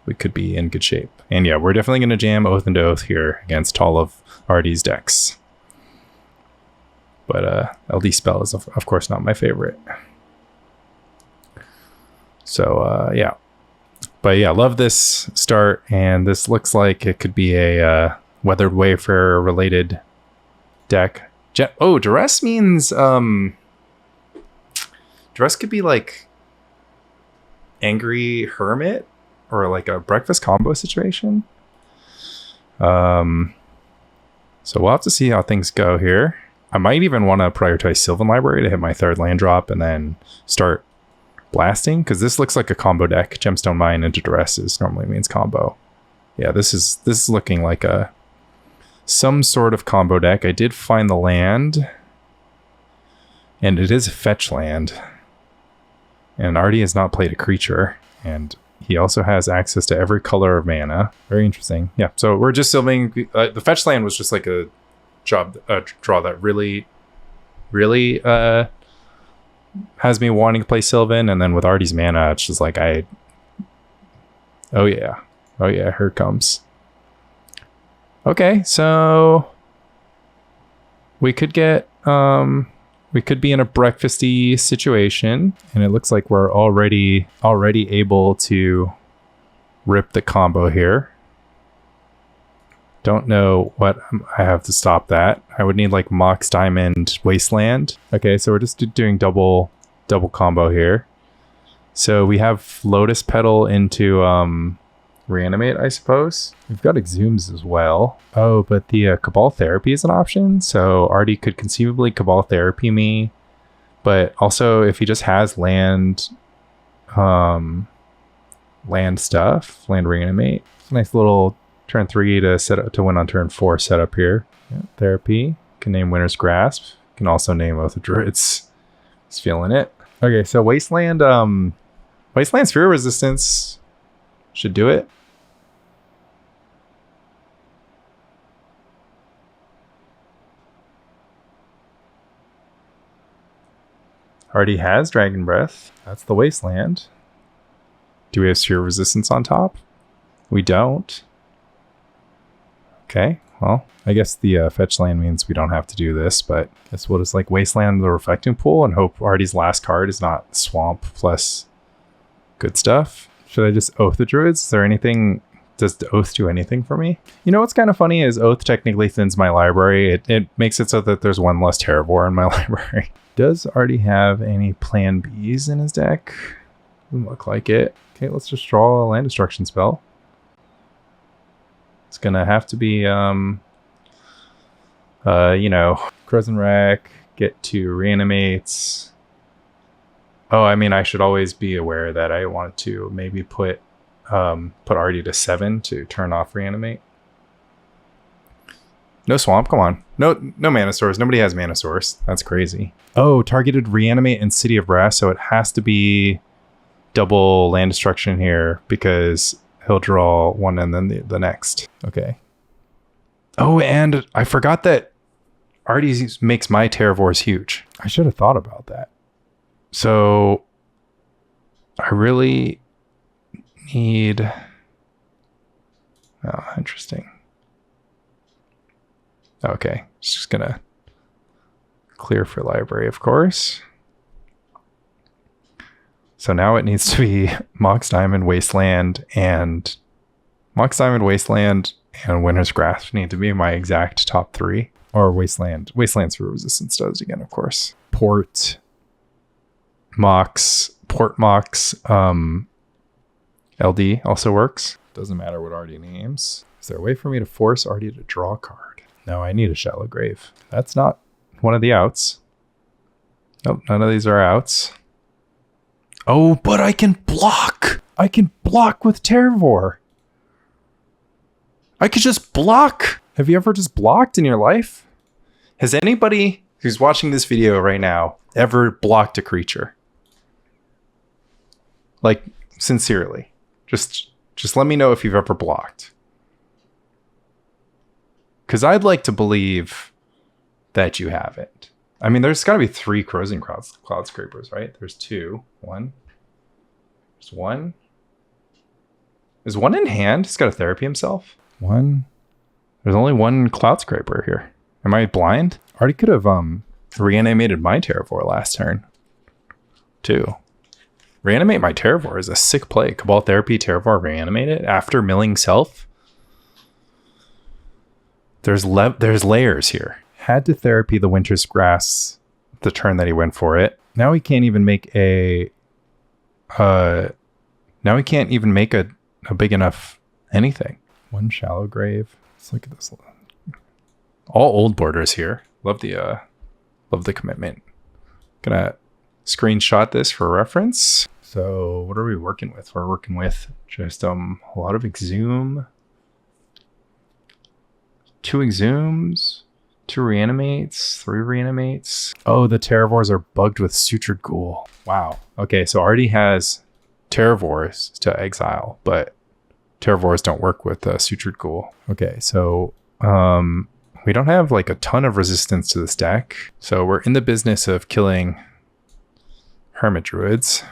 we could be in good shape. And yeah, we're definitely going to jam Oath into Oath here against all of Artie's decks. But LD Spell is of course not my favorite. So yeah. But yeah, love this start, and this looks like it could be a Weathered Wayfarer related deck. Oh, Duress means Duress could be like Angry Hermit or like a breakfast combo situation. So we'll have to see how things go here. I might even want to prioritize Sylvan Library to hit my 3rd land drop and then start blasting, because this looks like a combo deck. Gemstone Mine into Duresses normally means combo. Yeah, this is looking like some sort of combo deck. I did find the land, and it is a fetch land. And Artie has not played a creature, and he also has access to every color of mana. Very interesting. Yeah, so we're just sylvaning. The fetch land was just like a draw that really has me wanting to play Sylvan, and then with Artie's mana, it's just like oh yeah, here it comes. Okay, so we could get we could be in a breakfasty situation, and it looks like we're already able to rip the combo here. Don't know what I have to stop that. I would need like Mox Diamond Wasteland. Okay, so we're just doing double combo here. So we have Lotus Petal into Reanimate, I suppose. We've got Exhumes as well. Oh, but the Cabal Therapy is an option. So Artie could conceivably Cabal Therapy me. But also if he just has land stuff, land Reanimate. It's a nice little turn 3 to set up to win on turn 4 setup here. Yeah, therapy. Can name Winter's Grasp. Can also name Oath of Druids. He's feeling it. Okay, so Wasteland Sphere Resistance should do it. Already has Dragon Breath. That's the Wasteland. Do we have Sphere Resistance on top? We don't. Okay, well, I guess the fetch land means we don't have to do this, but I guess we'll just like Wasteland the Reflecting Pool and hope Artie's last card is not Swamp plus good stuff. Should I just Oath of Druids? Is there anything... Does the Oath do anything for me? You know what's kind of funny is Oath technically thins my library. It makes it so that there's one less Terravore in my library. Does Artie have any Plan Bs in his deck? Doesn't look like it. Okay, let's just draw a land destruction spell. It's gonna have to be, you know, Crescent Wreck, get 2 reanimates. Oh, I mean, I should always be aware that I want to maybe put Artie to 7 to turn off reanimate. No swamp, come on. No mana source. Nobody has mana source. That's crazy. Oh, targeted reanimate and City of Brass, so it has to be double land destruction here because he'll draw one and then the next. Okay. Oh, and I forgot that Artie makes my Terravores huge. I should have thought about that. So I really need... Oh, interesting. Okay, just gonna clear for library, of course. So now it needs to be Mox Diamond, Wasteland, and Winter's Grasp need to be my exact top 3. Or Wasteland. Wasteland's for resistance does again, of course. Port Mox, LD also works. Doesn't matter what Artie names. Is there a way for me to force Artie to draw a card? No, I need a Shallow Grave. That's not one of the outs. Nope, none of these are outs. Oh, but I can block! I can block with Terravore. I could just block! Have you ever just blocked in your life? Has anybody who's watching this video right now ever blocked a creature? Like, sincerely. Just let me know if you've ever blocked. Because I'd like to believe that you haven't. I mean, there's got to be 3 Corrosion Cloud Scrapers, right? There's 2. 1. There's 1. Is 1 in hand? He's got to therapy himself. 1. There's only 1 Cloud Scraper here. Am I blind? Already could have reanimated my Terravore last turn. 2. Reanimate my Terravore is a sick play. Cabal Therapy, Terravore, reanimate it after milling self. There's layers here. Had to therapy the Winter's Grass the turn that he went for it. Now he can't even make a big enough anything. 1 Shallow Grave. Let's look at this. All old borders here. Love the commitment. Gonna screenshot this for reference. So what are we working with? We're working with just a lot of Exhume. 2 Exhumes, 2 Reanimates, 3 Reanimates. Oh, the Terravores are bugged with Sutured Ghoul. Wow. Okay, so already has Terravores to exile, but Terravores don't work with Sutured Ghoul. Okay, so we don't have like a ton of resistance to this deck. So we're in the business of killing Hermit Druids.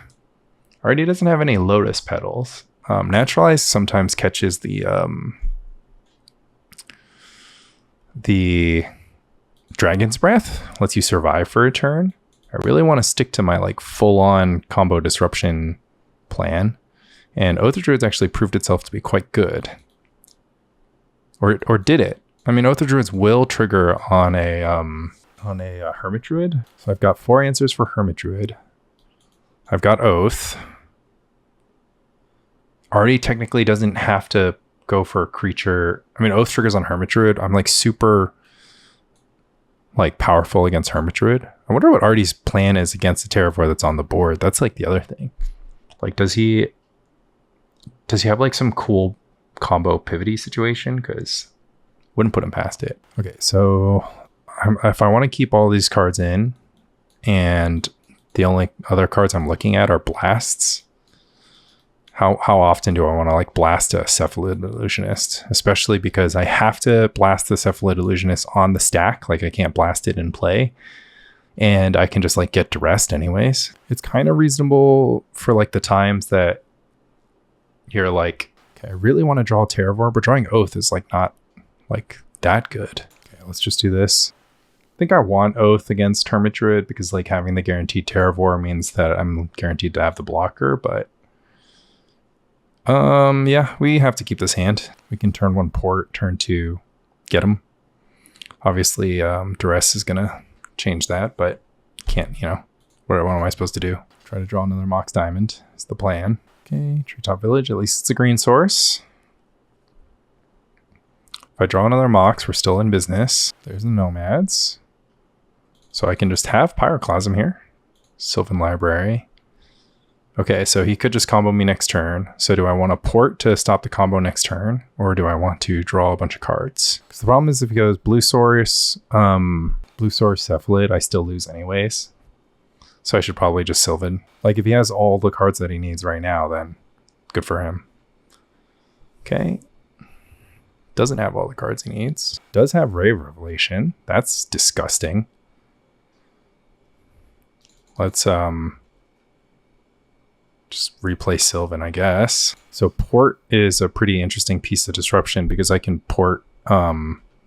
Already doesn't have any Lotus Petals. Naturalize sometimes catches the Dragon's Breath, lets you survive for a turn. I really want to stick to my like full-on combo disruption plan, and Oath of Druids actually proved itself to be quite good. Or did it? I mean, Oath of Druids will trigger on a Hermit Druid. So I've got 4 answers for Hermit Druid. I've got Oath. Artie technically doesn't have to go for a creature. I mean, Oath triggers on Hermit Druid. I'm like super like powerful against Hermit Druid. I wonder what Artie's plan is against the Terravore that's on the board. That's like the other thing. Like, does he have like some cool combo pivoty situation? Because wouldn't put him past it. Okay, so if I want to keep all these cards in, and the only other cards I'm looking at are blasts, how often do I want to like blast a Cephalid Illusionist? Especially because I have to blast the Cephalid Illusionist on the stack. Like, I can't blast it in play. and I can just like get dressed anyways. It's kind of reasonable for like the times that you're like, okay, I really want to draw Terravore, but drawing Oath is like not like that good. Okay, let's just do this. I think I want Oath against Hermit Druid because like having the guaranteed Terravore means that I'm guaranteed to have the blocker, but yeah, we have to keep this hand. We can turn 1 port, turn 2 get him. Obviously, Duress is gonna change that, but can't, you know, what am I supposed to do? Try to draw another Mox Diamond is the plan. Okay, Treetop Village, at least it's a green source. If I draw another Mox, we're still in business. There's the Nomads. So I can just have Pyroclasm here. Sylvan Library. Okay, so he could just combo me next turn. So do I want to port to stop the combo next turn? Or do I want to draw a bunch of cards? Because the problem is if he goes Blue Source, Cephalid, I still lose anyways. So I should probably just Sylvan. Like if he has all the cards that he needs right now, then good for him. Okay. Doesn't have all the cards he needs. Does have Ray of Revelation. That's disgusting. Let's just replace Sylvan, I guess. So port is a pretty interesting piece of disruption because I can port the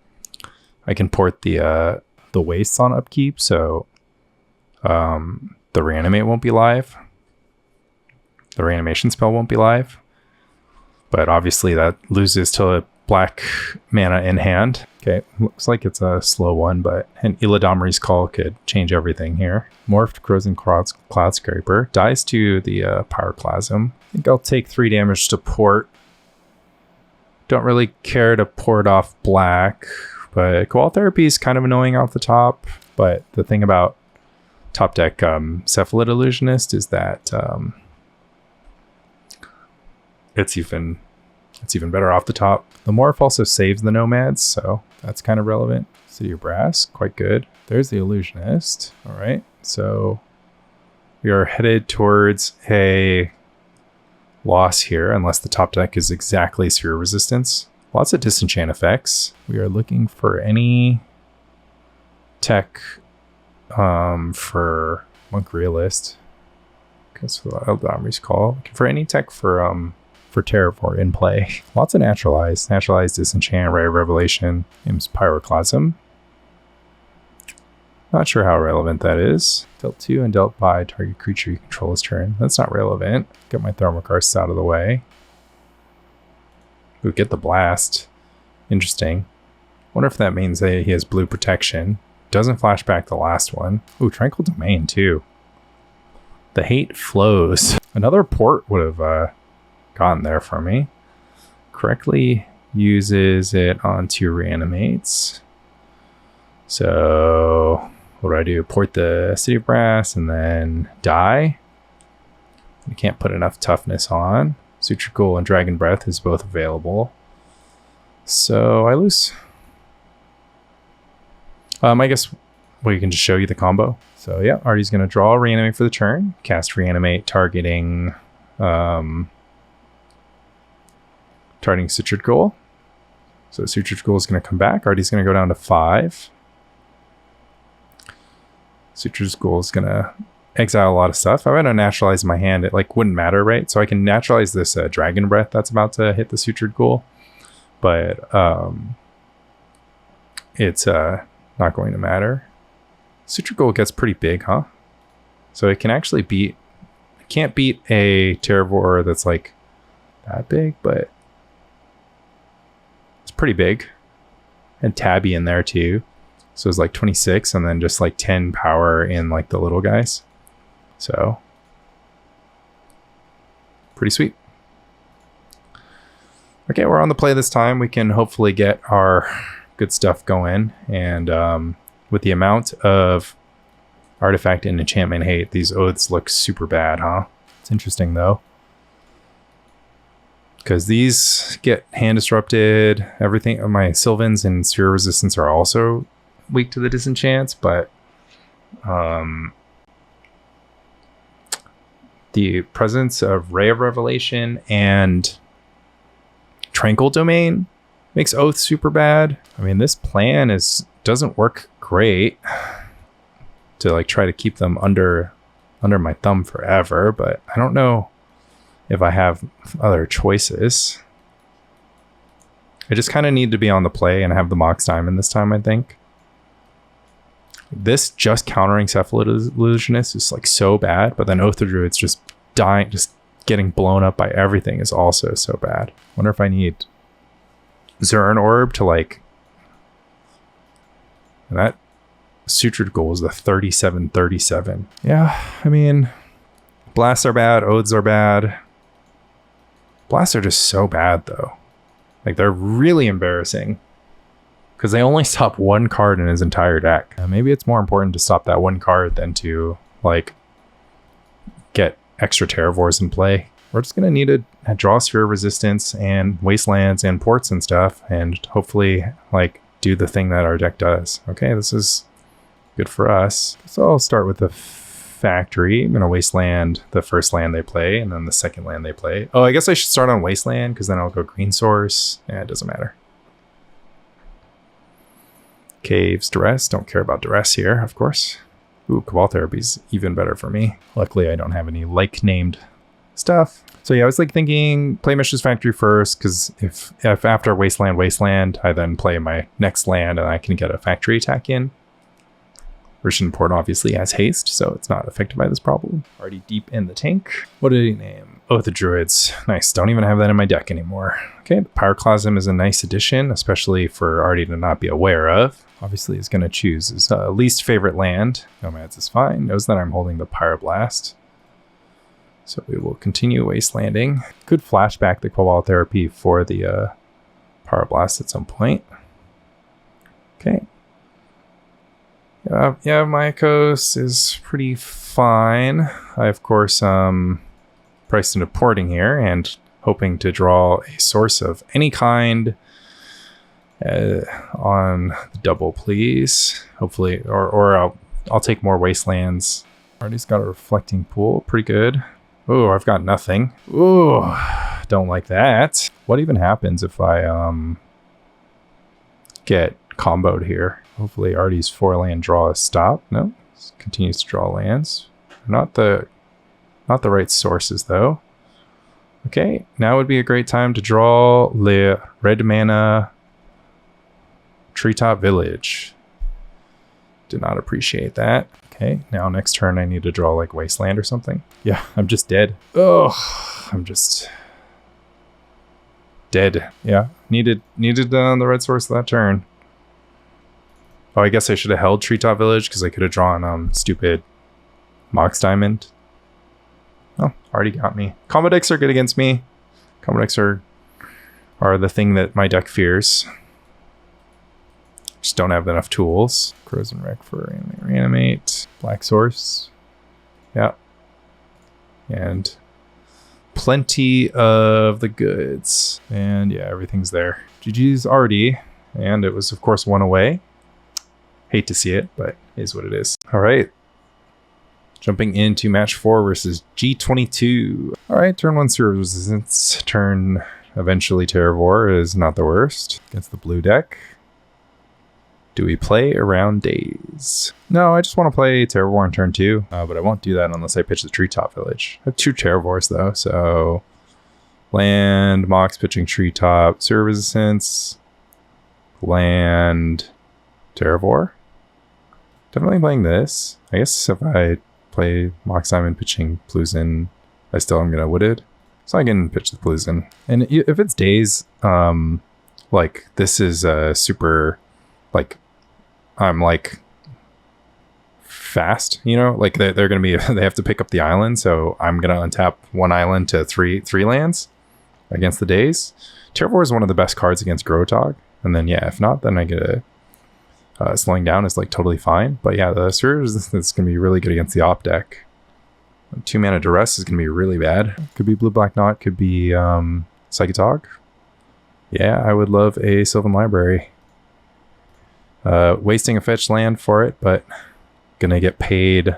wastes on upkeep, so the reanimate won't be live. The reanimation spell won't be live. But obviously that loses to black mana in hand. Okay, looks like it's a slow one, but an Illidomri's Call could change everything here. Morphed Crozen Cloud Scraper dies to the Pyroclasm. I think I'll take 3 damage to port. Don't really care to port off black, but Koal Therapy is kind of annoying off the top. But the thing about top deck Cephalid Illusionist is that it's even better off the top. The Morph also saves the Nomads, so that's kind of relevant. City of Brass, quite good. There's the Illusionist. All right, so we are headed towards a loss here, unless the top deck is exactly Sphere Resistance. Lots of disenchant effects. We are looking for any tech for Monk Realist. Because for Eldomri's Call. Looking for any tech for Terravore in play. Lots of Naturalize. Naturalize, Disenchant, Ray of Revelation, Im's Pyroclasm. Not sure how relevant that is. Dealt 2 and dealt by target creature you control this turn. That's not relevant. Get my Thermokarst out of the way. Ooh, get the Blast. Interesting. Wonder if that means that he has blue protection. Doesn't flash back the last one. Ooh, Tranquil Domain too. The hate flows. Another port would have gotten there for me. Correctly uses it onto reanimates. So what do I do? Port the City of Brass and then die. You can't put enough toughness on. Suture Ghoul and Dragon Breath is both available. So I lose. I guess we can just show you the combo. So yeah, Artie's going to draw Reanimate for the turn. Cast Reanimate targeting Sutured Ghoul. So Sutured Ghoul is going to come back. Artie's going to go down to 5. Sutured Ghoul is going to exile a lot of stuff. I'm going to naturalize my hand. It like wouldn't matter, right? So I can naturalize this Dragon Breath that's about to hit the Sutured Ghoul. But it's not going to matter. Sutured Ghoul gets pretty big, huh? So it can actually beat... It can't beat a Terravore that's like that big, but it's pretty big. And Tabby in there too. So it's like 26 and then just like 10 power in like the little guys. So pretty sweet. Okay, we're on the play this time. We can hopefully get our good stuff going. And with the amount of artifact and enchantment hate, these oaths look super bad, huh? It's interesting though, because these get hand disrupted. Everything, my Sylvans and Sphere Resistance are also weak to the disenchants, but the presence of Ray of Revelation and Tranquil Domain makes Oath super bad. I mean, this plan doesn't work great. to like try to keep them under my thumb forever, but I don't know if I have other choices. I just kind of need to be on the play and have the Mox Diamond this time, I think. This just countering Cephalid Illusionist is like so bad, but then Oath of Druids just dying, just getting blown up by everything is also so bad. Wonder if I need Zuran Orb to like... And that Sutured goal is the 37-37. Yeah, I mean, blasts are bad, oaths are bad. Blasts are just so bad though. Like they're really embarrassing because they only stop one card in his entire deck. Maybe it's more important to stop that one card than to like get extra Terravores in play. We're just gonna need a draw Sphere of Resistance and Wastelands and Ports and stuff, and hopefully like do the thing that our deck does. Okay, this is good for us. So I'll start with the factory. I'm gonna Wasteland the first land they play and then the second land they play. Oh, I guess I should start on Wasteland because then I'll go green source. Yeah, it doesn't matter. Caves, Duress. Don't care about Duress here, of course. Ooh, Cabal Therapy's even better for me. Luckily, I don't have any like-named stuff. So yeah, I was like thinking play Mishra's Factory first, because if after Wasteland, I then play my next land and I can get a factory attack in. Rishadan Port obviously has haste, so it's not affected by this problem. Already deep in the tank. What did he name? Oath of Druids. Nice. Don't even have that in my deck anymore. Okay, Pyroclasm is a nice addition, especially for Artie to not be aware of. Obviously, he's going to choose his least favorite land. Nomads is fine. Knows that I'm holding the Pyroblast. So we will continue Wastelanding. Could flashback the Cobalt Therapy for the Pyroblast at some point. Okay. Yeah, my coast is pretty fine. I, of course, priced into porting here and hoping to draw a source of any kind on the double, please. Hopefully, or I'll take more Wastelands. Already's got a Reflecting Pool. Pretty good. Oh, I've got nothing. Oh, don't like that. What even happens if I get comboed here? Hopefully Artie's 4-land draw is stopped. No, continues to draw lands. Not the right sources though. Okay, now would be a great time to draw the red mana Treetop Village. Did not appreciate that. Okay, now next turn I need to draw like Wasteland or something. Yeah, I'm just dead. Oh, I'm just dead. Yeah, needed the red source that turn. Oh, I guess I should have held Treetop Village because I could have drawn stupid Mox Diamond. Oh, already got me. Combo decks are good against me. Combo decks are the thing that my deck fears. Just don't have enough tools. Crows and Wreck for Reanimate. Black Source. Yeah. And plenty of the goods. And yeah, everything's there. GG's Artie. And it was, of course, one away. Hate to see it, but it is what it is. All right. Jumping into match 4 versus G22. All right, turn 1 Sphere of Resistance. Turn eventually Terravore is not the worst against the blue deck. Do we play around days? No, I just want to play Terravore on turn 2, but I won't do that unless I pitch the Treetop Village. I have 2 Terravores though, so land, Mox pitching Treetop, Sphere of Resistance, land, Terravore. Definitely playing this. I guess if I play Mox Diamond pitching Plusin, I still am gonna Wooded. So I can pitch the Plusin. And if it's days, like this is super, like, I'm like fast, you know, like they're gonna be, they have to pick up the island, so I'm gonna untap 1 island to three lands against the days. Terravore is one of the best cards against Grotog, and then yeah, if not, then I get a slowing down is like totally fine. But yeah, the Sphere of Resistance is gonna be really good against the op deck. 2 mana Duress is gonna be really bad. Could be Blue Black Knot, could be Psychotog. Yeah, I would love a Sylvan Library. Wasting a fetch land for it, but gonna get paid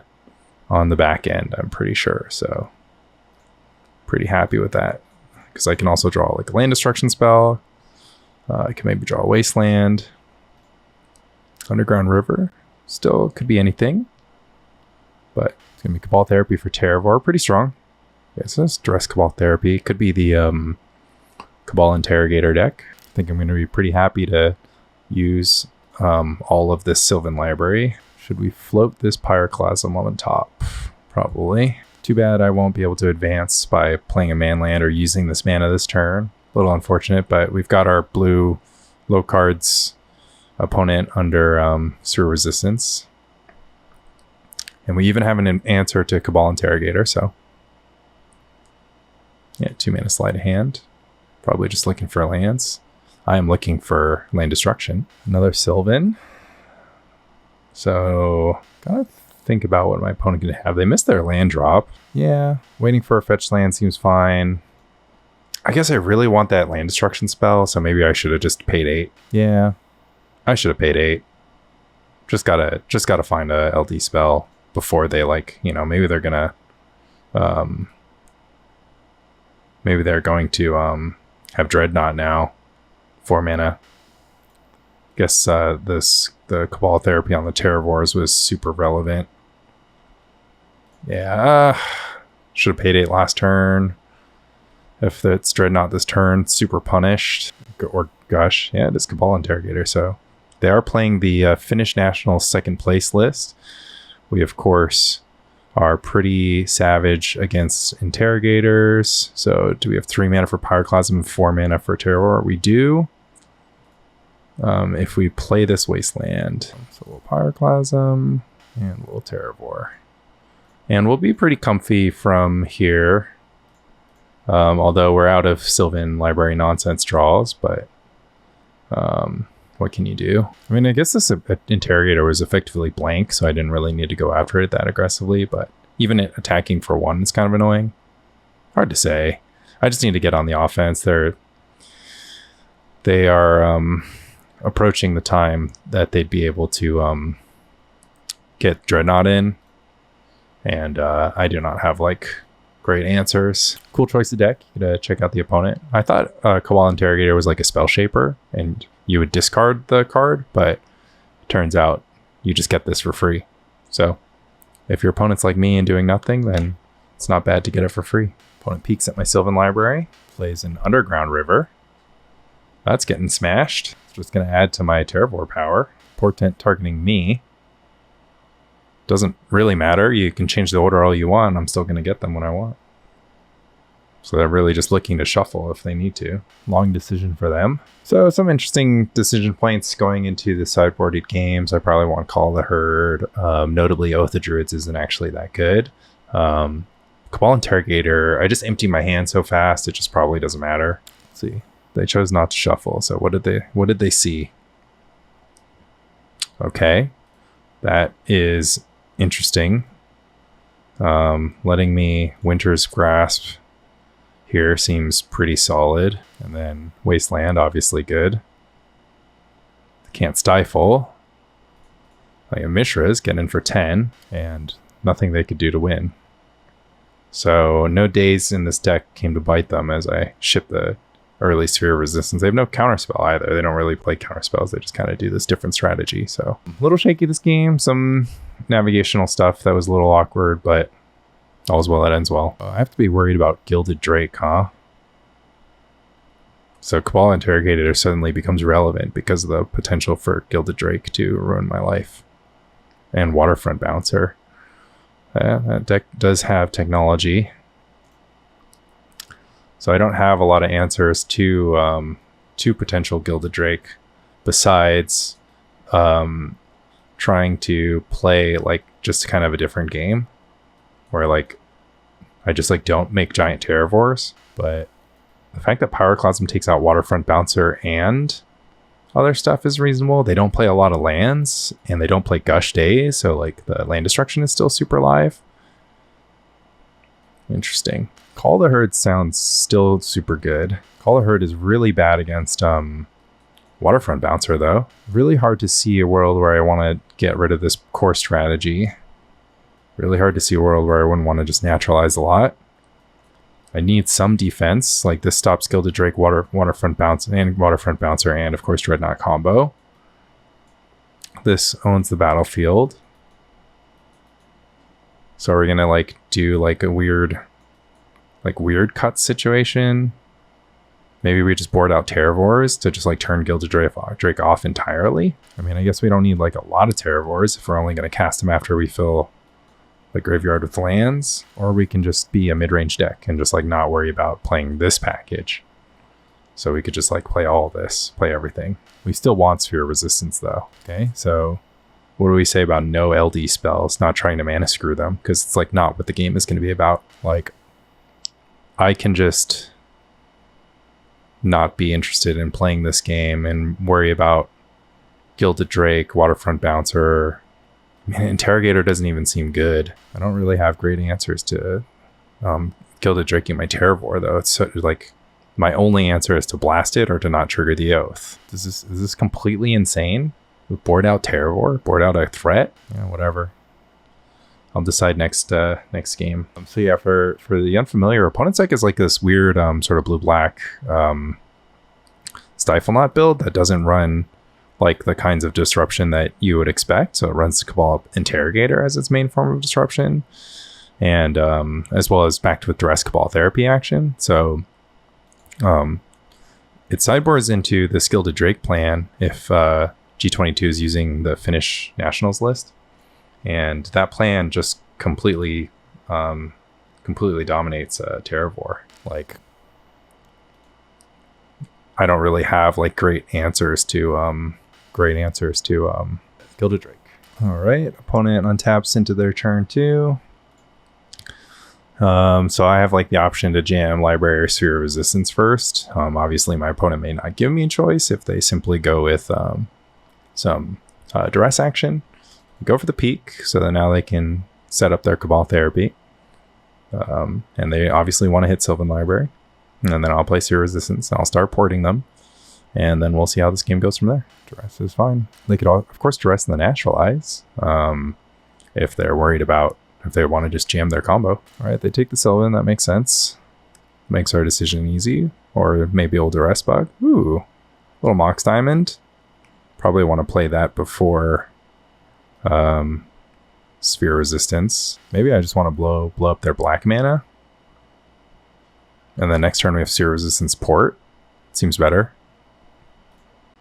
on the back end, I'm pretty sure. So pretty happy with that, because I can also draw like a land destruction spell. I can maybe draw a Wasteland. Underground River still could be anything. but it's going to be Cabal Therapy for Terravore. Pretty strong. Yeah, so let's dress Cabal Therapy. Could be the Cabal Interrogator deck. I think I'm going to be pretty happy to use all of this Sylvan Library. Should we float this Pyroclasm on the top? Probably. Too bad I won't be able to advance by playing a manland or using this mana this turn. A little unfortunate, but we've got our blue low cards opponent under Sewer Resistance. And we even have an answer to Cabal Interrogator, so... yeah, 2 mana Sleight of Hand. Probably just looking for lands. I am looking for land destruction. Another Sylvan. So, gotta think about what my opponent can have. They missed their land drop. Yeah, waiting for a fetch land seems fine. I guess I really want that land destruction spell, so maybe I should have just paid 8. Yeah, I should have paid 8. Just gotta find a LD spell before they, like, you know, maybe they're gonna maybe they're going to have Dreadnought now. 4 mana. Guess the Cabal Therapy on the Terravores was super relevant. Yeah, should have paid 8 last turn. If it's Dreadnought this turn, super punished. Or gosh, yeah, it is Cabal Interrogator. So they are playing the Finnish National second place list. We of course are pretty savage against Interrogators. So do we have 3 mana for Pyroclasm and 4 mana for Terravore? We do. If we play this Wasteland. So a little Pyroclasm and a little Terravore. And we'll be pretty comfy from here. Although we're out of Sylvan Library nonsense draws, but what can you do? I mean, I guess this Interrogator was effectively blank, so I didn't really need to go after it that aggressively, but even it attacking for 1 is kind of annoying. Hard to say. I just need to get on the offense. They are approaching the time that they'd be able to get Dreadnought in, and I do not have, like, great answers. Cool choice of deck. You gotta check out the opponent. I thought Cabal Interrogator was like a spell shaper and you would discard the card, but it turns out you just get this for free. So if your opponent's like me and doing nothing, then it's not bad to get it for free. Opponent peeks at my Sylvan Library, plays an Underground River. That's getting smashed. It's just gonna add to my Terravore power. Portent targeting me. Doesn't really matter. You can change the order all you want. I'm still going to get them when I want. So they're really just looking to shuffle if they need to. Long decision for them. So some interesting decision points going into the sideboarded games. I probably want to Call the Herd. Notably, Oath of Druids isn't actually that good. Cabal Interrogator, I just empty my hand so fast, it just probably doesn't matter. Let's see. They chose not to shuffle. So what did they see? Okay. That is interesting. Letting me Winter's Grasp here seems pretty solid. And then Wasteland, obviously good. Can't Stifle. Mishra's getting in for 10, and nothing they could do to win. So no days in this deck came to bite them as I ship the early Sphere of Resistance. They have no counterspell either. They don't really play counterspells. They just kind of do this different strategy. So a little shaky this game. Some navigational stuff that was a little awkward, but all's well that ends well. I have to be worried about Gilded Drake, huh? So Cabal Interrogator suddenly becomes relevant because of the potential for Gilded Drake to ruin my life. And Waterfront Bouncer. That deck does have technology. So I don't have a lot of answers to potential Gilded Drake besides trying to play like just kind of a different game where like I just like don't make giant Terravores. But the fact that Pyroclasm takes out Waterfront Bouncer and other stuff is reasonable. They don't play a lot of lands and they don't play Gush Days, so like the land destruction is still super live. Interesting. Call the Herd sounds still super good. Call the Herd is really bad against Waterfront Bouncer though. Really hard to see a world where I want to get rid of this core strategy. Really hard to see a world where I wouldn't want to just naturalize a lot. I need some defense, like this stops Gilded Drake, Waterfront Bouncer, and of course Dreadnought combo. This owns the battlefield. So are we gonna like do like a weird cut situation? Maybe we just board out Terravores to just like turn Gilded Drake off entirely. I mean, I guess we don't need like a lot of Terravores if we're only going to cast them after we fill the graveyard with lands. Or we can just be a mid-range deck and just like not worry about playing this package. So we could just like play all this, play everything. We still want Sphere Resistance though. Okay, so what do we say about no LD spells, not trying to mana screw them? Because it's like not what the game is going to be about. Like, I can just not be interested in playing this game and worry about Gilded Drake, Waterfront Bouncer. I mean, Interrogator doesn't even seem good. I don't really have great answers to Gilded Drake in my Terravore, though. It's so, like, my only answer is to blast it or to not trigger the Oath. Is this completely insane? We board out Terravore, board out a threat? Yeah, whatever. I'll decide next game. So yeah, for the unfamiliar, opponent's deck is like this weird sort of blue-black Stifle Knot build that doesn't run like the kinds of disruption that you would expect. So it runs Cabal Interrogator as its main form of disruption, and as well as backed with Duress Cabal Therapy action. So it sideboards into the Gilded Drake plan if G22 is using the Finnish Nationals list. And that plan just completely dominates Terravore. Like, I don't really have like great answers to Gilded Drake. All right, opponent untaps into their turn 2. So I have like the option to jam Library or Sphere of Resistance first. Obviously, my opponent may not give me a choice if they simply go with some Duress action. Go for the peak, so that now they can set up their Cabal Therapy. And they obviously want to hit Sylvan Library. And then I'll play Sphere Resistance, and I'll start porting them. And then we'll see how this game goes from there. Duress is fine. They could, of course, Duress in the Naturalize. If they're worried about, if they want to just jam their combo. All right, they take the Sylvan, that makes sense. Makes our decision easy. Or maybe old Duress Bug. Ooh, little Mox Diamond. Probably want to play that before Sphere Resistance. Maybe I just want to blow up their black mana. And then next turn we have Sphere Resistance Port. Seems better.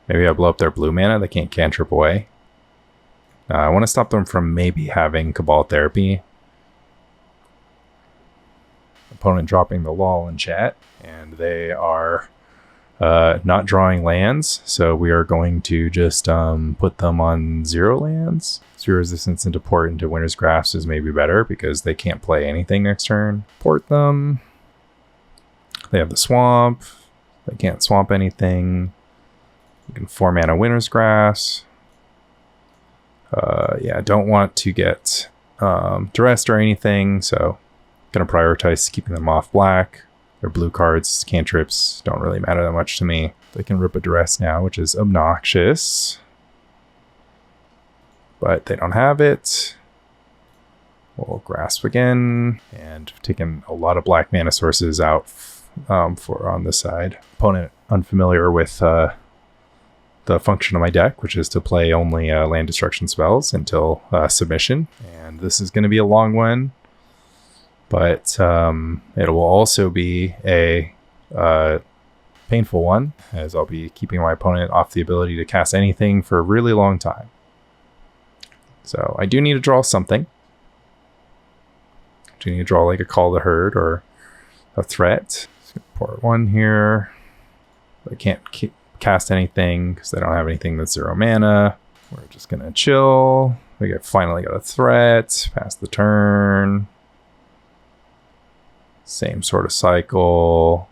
Maybe I blow up their blue mana. They can't cantrip away. I want to stop them from maybe having Cabal Therapy. Opponent dropping the lol in chat. And they are not drawing lands, so we are going to just put them on 0 lands. Sphere Resistance into Port into Winter's Grasp is maybe better because they can't play anything next turn. Port them. They have the Swamp. They can't swamp anything. You can 4 mana Winter's Grasp. Yeah, don't want to get duressed or anything, so gonna prioritize keeping them off black. Their blue cards, cantrips, don't really matter that much to me. They can rip a Duress now, which is obnoxious. But they don't have it. We'll Grasp again. And taking a lot of black mana sources out for on this side. Opponent unfamiliar with the function of my deck, which is to play only land destruction spells until submission. And this is going to be a long one. But it will also be a painful one, as I'll be keeping my opponent off the ability to cast anything for a really long time. So I do need to draw something. I do need to draw like a Call to Herd or a threat. Just gonna port 1 here. I can't cast anything because they don't have anything that's 0 mana. We're just going to chill. We finally got a threat. Pass the turn. Same sort of cycle.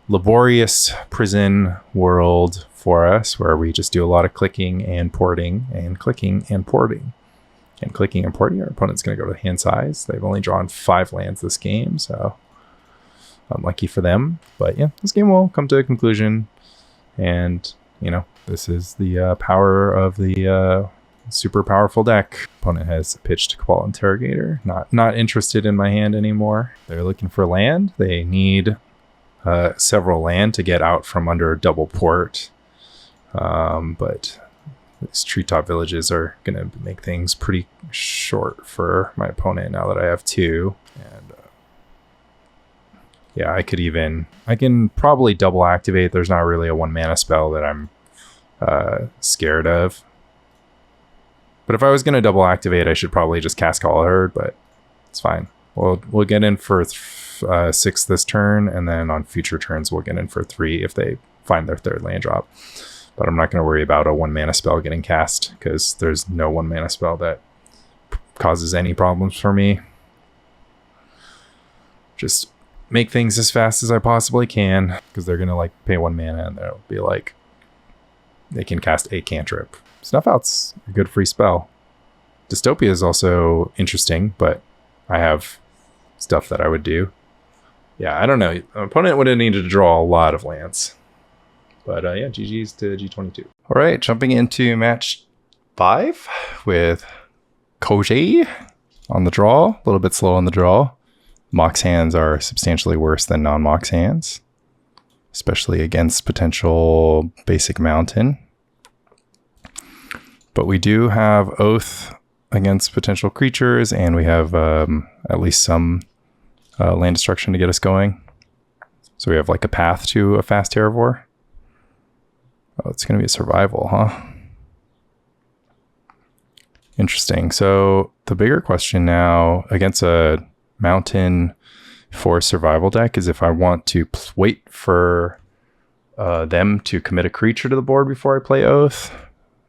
Laborious prison world for us, where we just do a lot of clicking and porting and clicking and porting and clicking and porting. Our opponent's going to go to hand size. They've only drawn 5 lands this game, so unlucky for them. But yeah, this game will come to a conclusion, and you know, this is the power of the super powerful deck. Opponent has pitched Cabal Interrogator. Not interested in my hand anymore. They're looking for land. They need several land to get out from under double port. But These treetop villages are going to make things pretty short for my opponent now that I have 2. And yeah, I can probably double activate. There's not really a 1 mana spell that I'm scared of. But if I was going to double activate, I should probably just cast Call Herd, but it's fine. We'll get in for 6 this turn, and then on future turns we'll get in for 3 if they find their 3rd land drop. But I'm not going to worry about a 1 mana spell getting cast, because there's no 1 mana spell that causes any problems for me. Just make things as fast as I possibly can, because they're going to like pay 1 mana and they'll be like, they can cast a cantrip. Snuff Out's a good free spell. Dystopia is also interesting, but I have stuff that I would do. Yeah, I don't know. An opponent would have needed to draw a lot of lands. But yeah, GG's to G22. All right, jumping into match 5 with Koji on the draw. A little bit slow on the draw. Mox hands are substantially worse than non-Mox hands, especially against potential basic mountain. But we do have Oath against potential creatures, and we have at least some land destruction to get us going. So we have like a path to a fast Terravore. Oh, it's going to be a survival, huh? Interesting. So the bigger question now against a mountain forest survival deck is if I want to wait for them to commit a creature to the board before I play Oath.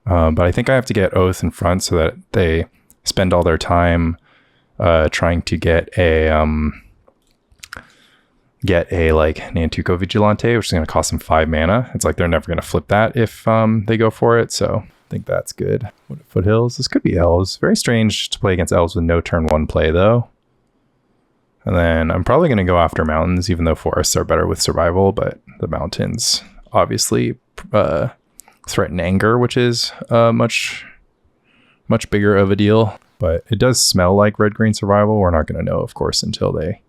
But I think I have to get Oath in front so that they spend all their time trying to get a like Nantuko Vigilante, which is going to cost them 5 mana. It's like they're never going to flip that if they go for it. So I think that's good. Wooded Foothills. This could be Elves. Very strange to play against Elves with no turn 1 play though. And then I'm probably going to go after mountains, even though forests are better with survival. But the mountains obviously threaten anger, which is much bigger of a deal. But it does smell like red-green survival. We're not going to know, of course, until they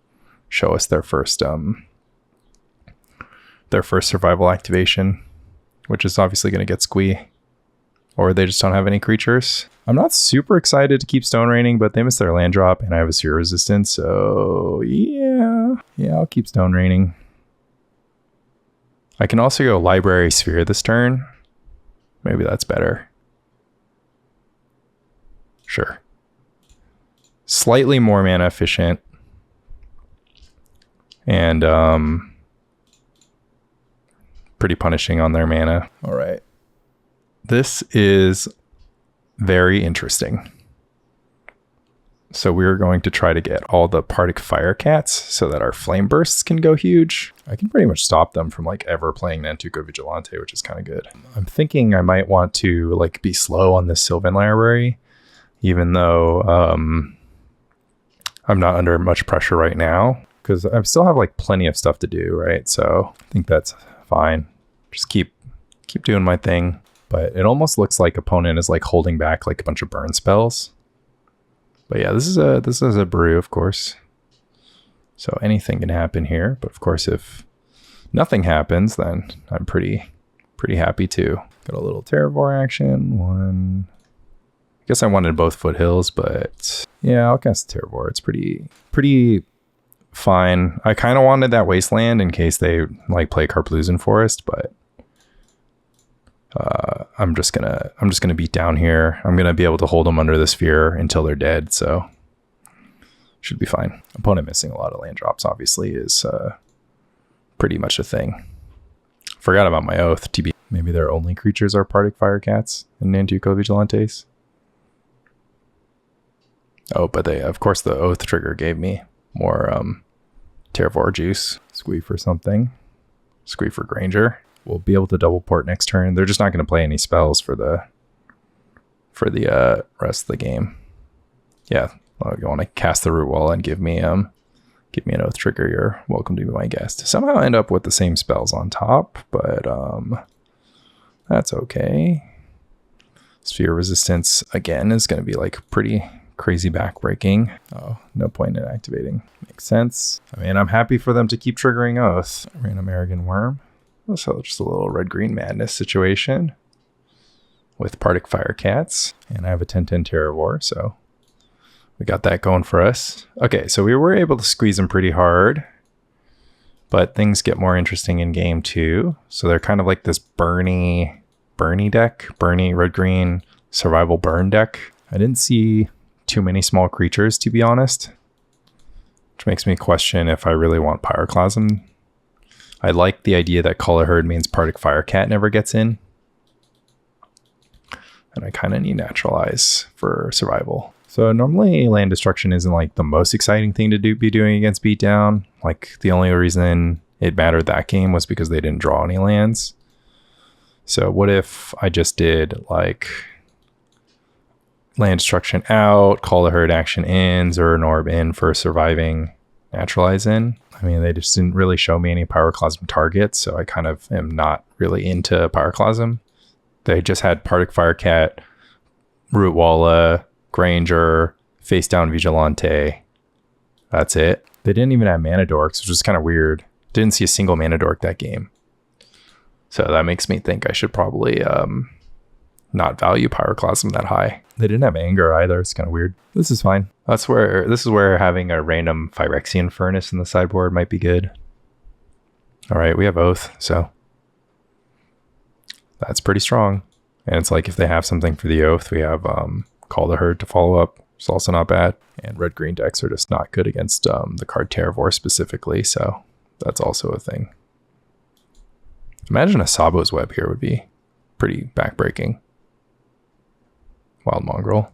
show us their first survival activation, which is obviously going to get Squee, or they just don't have any creatures. I'm not super excited to keep Stone Raining, but they missed their land drop and I have a Sphere Resistance, so yeah, I'll keep Stone Raining. I can also go Library Sphere this turn. Maybe that's better. Sure. Slightly more mana efficient. And pretty punishing on their mana. All right. This is very interesting. So we're going to try to get all the Partick Fire Cats so that our Flame Bursts can go huge. I can pretty much stop them from like ever playing Nantuko Vigilante, which is kind of good. I'm thinking I might want to like be slow on this Sylvan Library, even though I'm not under much pressure right now, because I still have like plenty of stuff to do, right? So I think that's fine. Just keep doing my thing. But it almost looks like opponent is like holding back like a bunch of burn spells. But yeah, this is a brew, of course. So anything can happen here. But of course, if nothing happens, then I'm pretty happy too. Got a little Terravore action. One. I guess I wanted both Foothills, but yeah, I'll cast Terravore. It's pretty fine. I kind of wanted that Wasteland in case they like play Karplusan Forest, but I'm just gonna beat down here. I'm gonna be able to hold them under the sphere until they're dead, so should be fine. Opponent missing a lot of land drops obviously is pretty much a thing. Forgot about my Oath. TB. Maybe their only creatures are Partick Fire Cats and Nantuko Vigilantes. Oh, but they, of course, the Oath trigger gave me more Terravore juice. Squee for something. Squee for Granger. We'll be able to double port next turn. They're just not going to play any spells for the rest of the game. Yeah, well, you want to cast the Root Wall and give me an Oath trigger. You're welcome to be my guest. Somehow end up with the same spells on top, but that's okay. Sphere Resistance again is going to be like pretty crazy backbreaking. Oh, no point in activating. Makes sense. I mean, I'm happy for them to keep triggering Oath. Random Arrogant Worm. So just a little red-green madness situation. with Partick Firecats. And I have a 10/10 Terravore, so we got that going for us. Okay, so we were able to squeeze them pretty hard, but things get more interesting in game 2. So they're kind of like this Bernie deck, Bernie red-green survival burn deck. I didn't see too many small creatures, to be honest, which makes me question if I really want Pyroclasm. I like the idea that Color Herd means Partick Firecat never gets in. And I kind of need Naturalize for survival. So normally land destruction isn't like the most exciting thing to be doing against Beatdown. Like the only reason it mattered that game was because they didn't draw any lands. So what if I just did like land destruction out, Call the Herd action in, Zuran Orb in for surviving, Naturalize in? I mean, they just didn't really show me any Pyroclasm targets, so I kind of am not really into Pyroclasm. They just had Partick Firecat, Rootwalla, Granger, Face Down Vigilante. That's it. They didn't even have Mana Dorks, which is kind of weird. Didn't see a single Mana Dork that game. So that makes me think I should probably not value Pyroclasm that high. They didn't have Anger either. It's kind of weird. This is fine. This is where having a random Phyrexian Furnace in the sideboard might be good. All right, we have Oath, so that's pretty strong. And it's like if they have something for the Oath, we have Call the Herd to follow up. It's also not bad. And red-green decks are just not good against the card Terravore specifically, so that's also a thing. Imagine a Sabo's Web here would be pretty backbreaking. Wild Mongrel.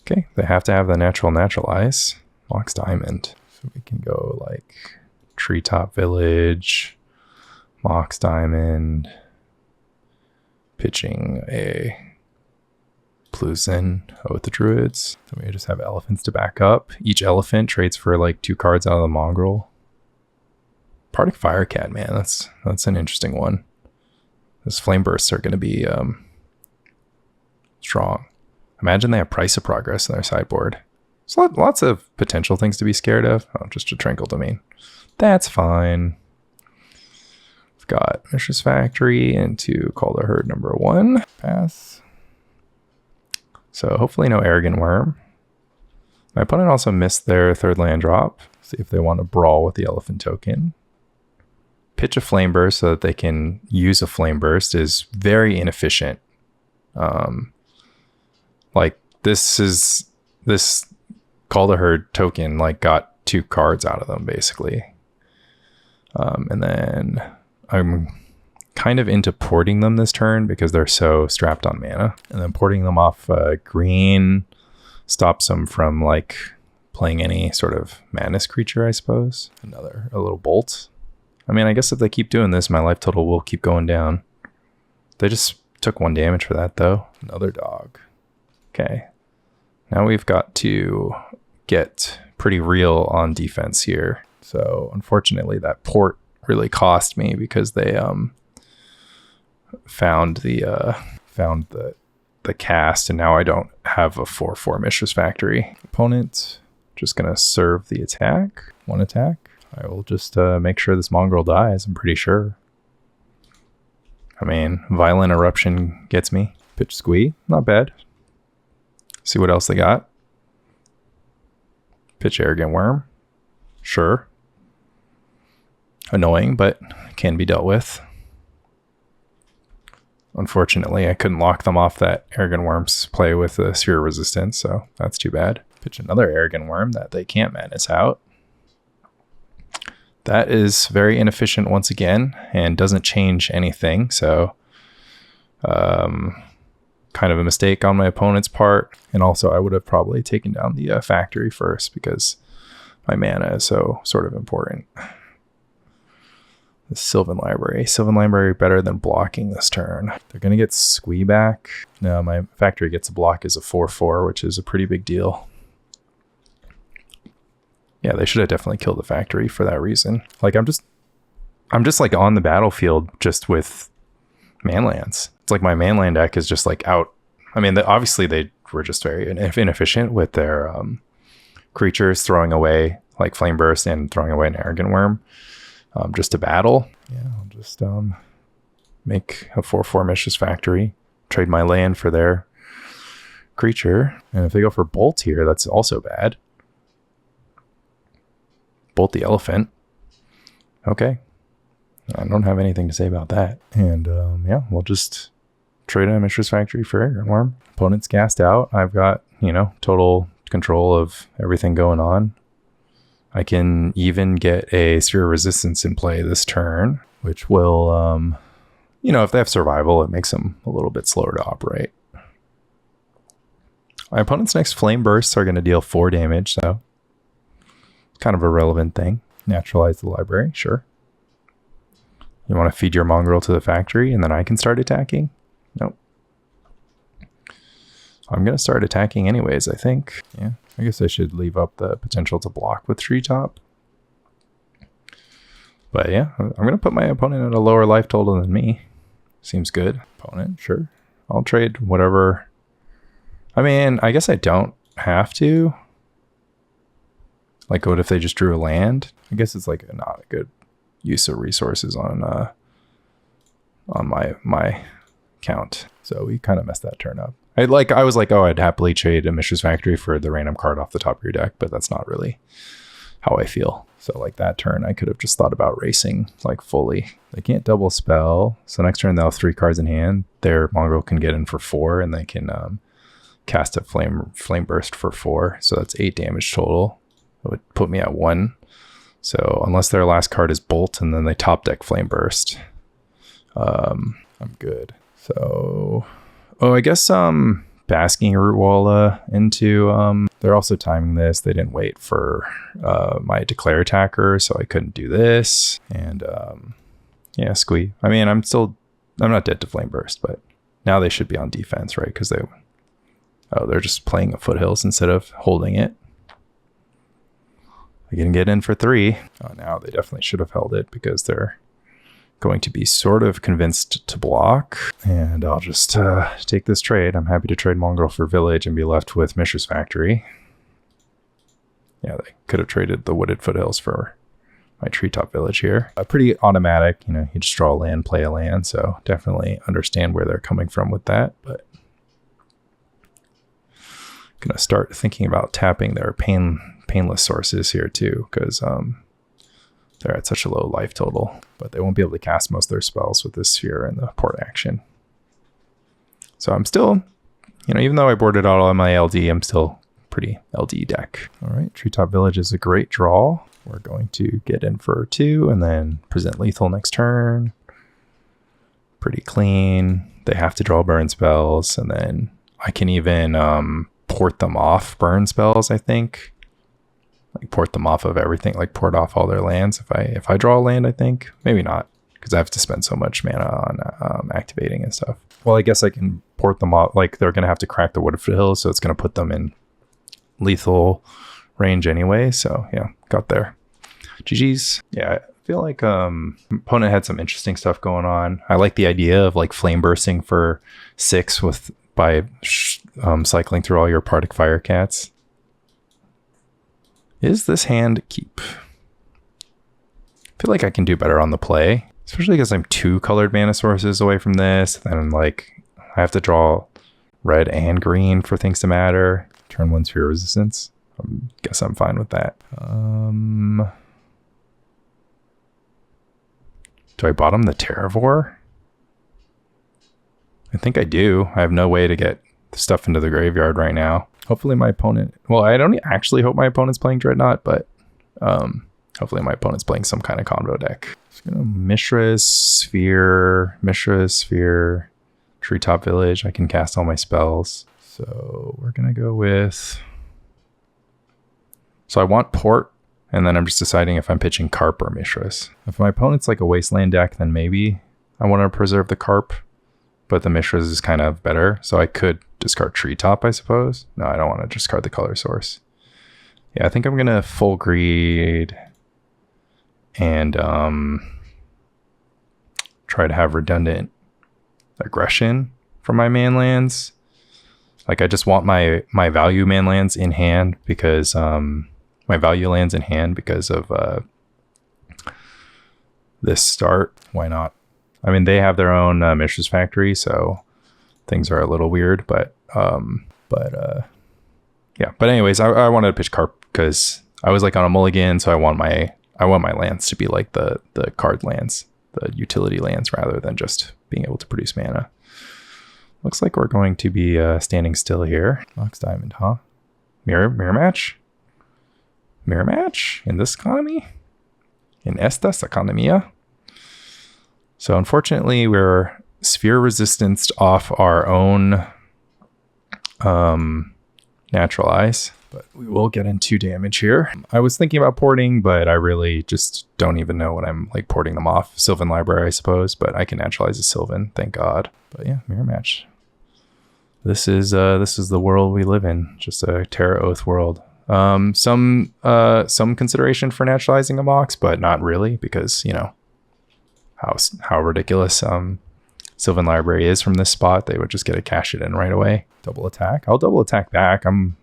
Okay, they have to have the Naturalize. Mox Diamond. So we can go like Treetop Village, Mox Diamond, pitching a Karplusan, Oath of Druids. So we just have elephants to back up. Each elephant trades for like 2 cards out of the Mongrel. Partick Firecat, man, that's an interesting one. Those flame bursts are going to be strong. Imagine they have Price of Progress in their sideboard. There's lots of potential things to be scared of. Oh, just a Tranquil Domain. That's fine. We've got Mishra's Factory into Call the Herd number 1. Pass. So hopefully no Arrogant Worm. My opponent also missed their 3rd land drop. See if they want to brawl with the Elephant token. Pitch a Flame Burst so that they can use a Flame Burst is very inefficient. Like this Call the Herd token like got 2 cards out of them basically. And then I'm kind of into porting them this turn because they're so strapped on mana. And then porting them off green stops them from like playing any sort of madness creature, I suppose. A little bolt. I mean, I guess if they keep doing this, my life total will keep going down. They just took 1 damage for that though. Another dog. Okay. Now we've got to get pretty real on defense here. So unfortunately that port really cost me because they found the cast, and now I don't have a 4/4 Mishra's Factory. Opponent just gonna serve the attack. 1 attack. I will just make sure this Mongrel dies, I'm pretty sure. I mean, Violent Eruption gets me. Pitch Squee, not bad. See what else they got. Pitch Arrogant Worm. Sure. Annoying, but can be dealt with. Unfortunately, I couldn't lock them off that Arrogant Worm's play with the Sphere Resistance, so that's too bad. Pitch another Arrogant Worm that they can't madness out. That is very inefficient once again and doesn't change anything, so kind of a mistake on my opponent's part. And also I would have probably taken down the factory first because my mana is so sort of important. The Sylvan Library. Sylvan Library better than blocking this turn. They're going to get Squee back. No, my factory gets a block as a 4/4, which is a pretty big deal. Yeah, they should have definitely killed the factory for that reason. Like I'm just like on the battlefield just with manlands. It's like my manland deck is just like out. I mean, obviously they were just very inefficient with their creatures throwing away like Flame Burst and throwing away an Arrogant Worm just to battle. Yeah, I'll just make a 4/4 Mishra's Factory. trade my land for their creature. And if they go for Bolt here, that's also bad. Bolt the elephant. Okay. I don't have anything to say about that. And yeah, we'll just trade a Mishra's Factory for Aggro Worm. Opponent's gassed out. I've got, you know, total control of everything going on. I can even get a Sphere of Resistance in play this turn, which will, you know, if they have survival, it makes them a little bit slower to operate. My opponent's next Flame Bursts are going to deal 4 damage, so kind of a relevant thing. Naturalize the library, sure. You want to feed your mongrel to the factory and then I can start attacking? Nope. I'm going to start attacking anyways, I think. Yeah, I guess I should leave up the potential to block with Treetop. But yeah, I'm going to put my opponent at a lower life total than me. Seems good. Opponent, sure. I'll trade whatever. I mean, I guess I don't have to. Like, what if they just drew a land? I guess it's like not a good use of resources on my count. So we kind of messed that turn up. I was like, oh, I'd happily trade a Mishra's Factory for the random card off the top of your deck, but that's not really how I feel. So like that turn, I could have just thought about racing like fully. They can't double spell. So next turn they'll have 3 cards in hand. Their mongrel can get in for 4 and they can cast a flame burst for 4. So that's 8 damage total. It would put me at 1. So unless their last card is Bolt and then they top deck Flame Burst, I'm good. So, oh, I guess basking Rootwalla into, they're also timing this. They didn't wait for my Declare attacker, so I couldn't do this. And yeah, squee. I mean, I'm not dead to Flame Burst, but now they should be on defense, right? Because they're just playing a Foothills instead of holding it. I can get in for 3. Oh, now they definitely should have held it because they're going to be sort of convinced to block. And I'll just take this trade. I'm happy to trade Mongrel for Village and be left with Mishra's Factory. Yeah, they could have traded the Wooded Foothills for my Treetop Village here. Pretty automatic, you know, you just draw a land, play a land. So definitely understand where they're coming from with that. But I'm going to start thinking about tapping their painless sources here too, because they're at such a low life total, but they won't be able to cast most of their spells with this sphere and the port action. So I'm still, you know, even though I boarded out all my LD, I'm still pretty LD deck. All right, Treetop Village is a great draw. We're going to get in for 2 and then present lethal next turn. Pretty clean. They have to draw burn spells, and then I can even port them off burn spells, I think. Like port them off of everything, like port off all their lands. If I draw a land, I think maybe not, because I have to spend so much mana on activating and stuff. Well, I guess I can port them off. Like they're gonna have to crack the Wooded Foothills, so it's gonna put them in lethal range anyway. So yeah, got there. GG's. Yeah, I feel like opponent had some interesting stuff going on. I like the idea of like flame bursting for 6 by cycling through all your Partick Firecats. Is this hand keep? I feel like I can do better on the play, especially because I'm 2 colored mana sources away from this. Then like I have to draw red and green for things to matter. Turn 1 Sphere Resistance. Guess I'm fine with that. Do I bottom the Terravore? I think I do. I have no way to get stuff into the graveyard right now. Hopefully my opponent, well, I don't actually hope my opponent's playing Dreadnought, but hopefully my opponent's playing some kind of combo deck. Just gonna Mishra's Sphere, Treetop Village. I can cast all my spells. So we're gonna go with, so I want Port, and then I'm just deciding if I'm pitching Karp or Mishra's. If my opponent's like a Wasteland deck, then maybe I want to preserve the Karp, but the Mishra's is kind of better. So I could discard Treetop, I suppose. No, I don't want to discard the color source. Yeah, I think I'm gonna full greed and try to have redundant aggression from my man lands. Like I just want my value man lands in hand because my value lands in hand because of this start. Why not? I mean, they have their own Mishra's Factory, so things are a little weird, but yeah. But anyways, I wanted to pitch Carp because I was like on a mulligan, so I want my lands to be like the card lands, the utility lands, rather than just being able to produce mana. Looks like we're going to be standing still here. Mox Diamond, huh? Mirror match? Mirror match? In this economy? In estas economia? So unfortunately, we're sphere resistanced off our own Naturalize, but we will get into damage here. I was thinking about porting, but I really just don't even know when I'm like porting them off. Sylvan Library, I suppose, but I can naturalize a Sylvan, thank God. But yeah, mirror match. This is the world we live in, just a Terra Oath world. Some consideration for naturalizing a Mox, but not really, because you know how ridiculous Sylvan Library is from this spot. They would just get to cash it in right away. Double attack. I'll double attack back. I'm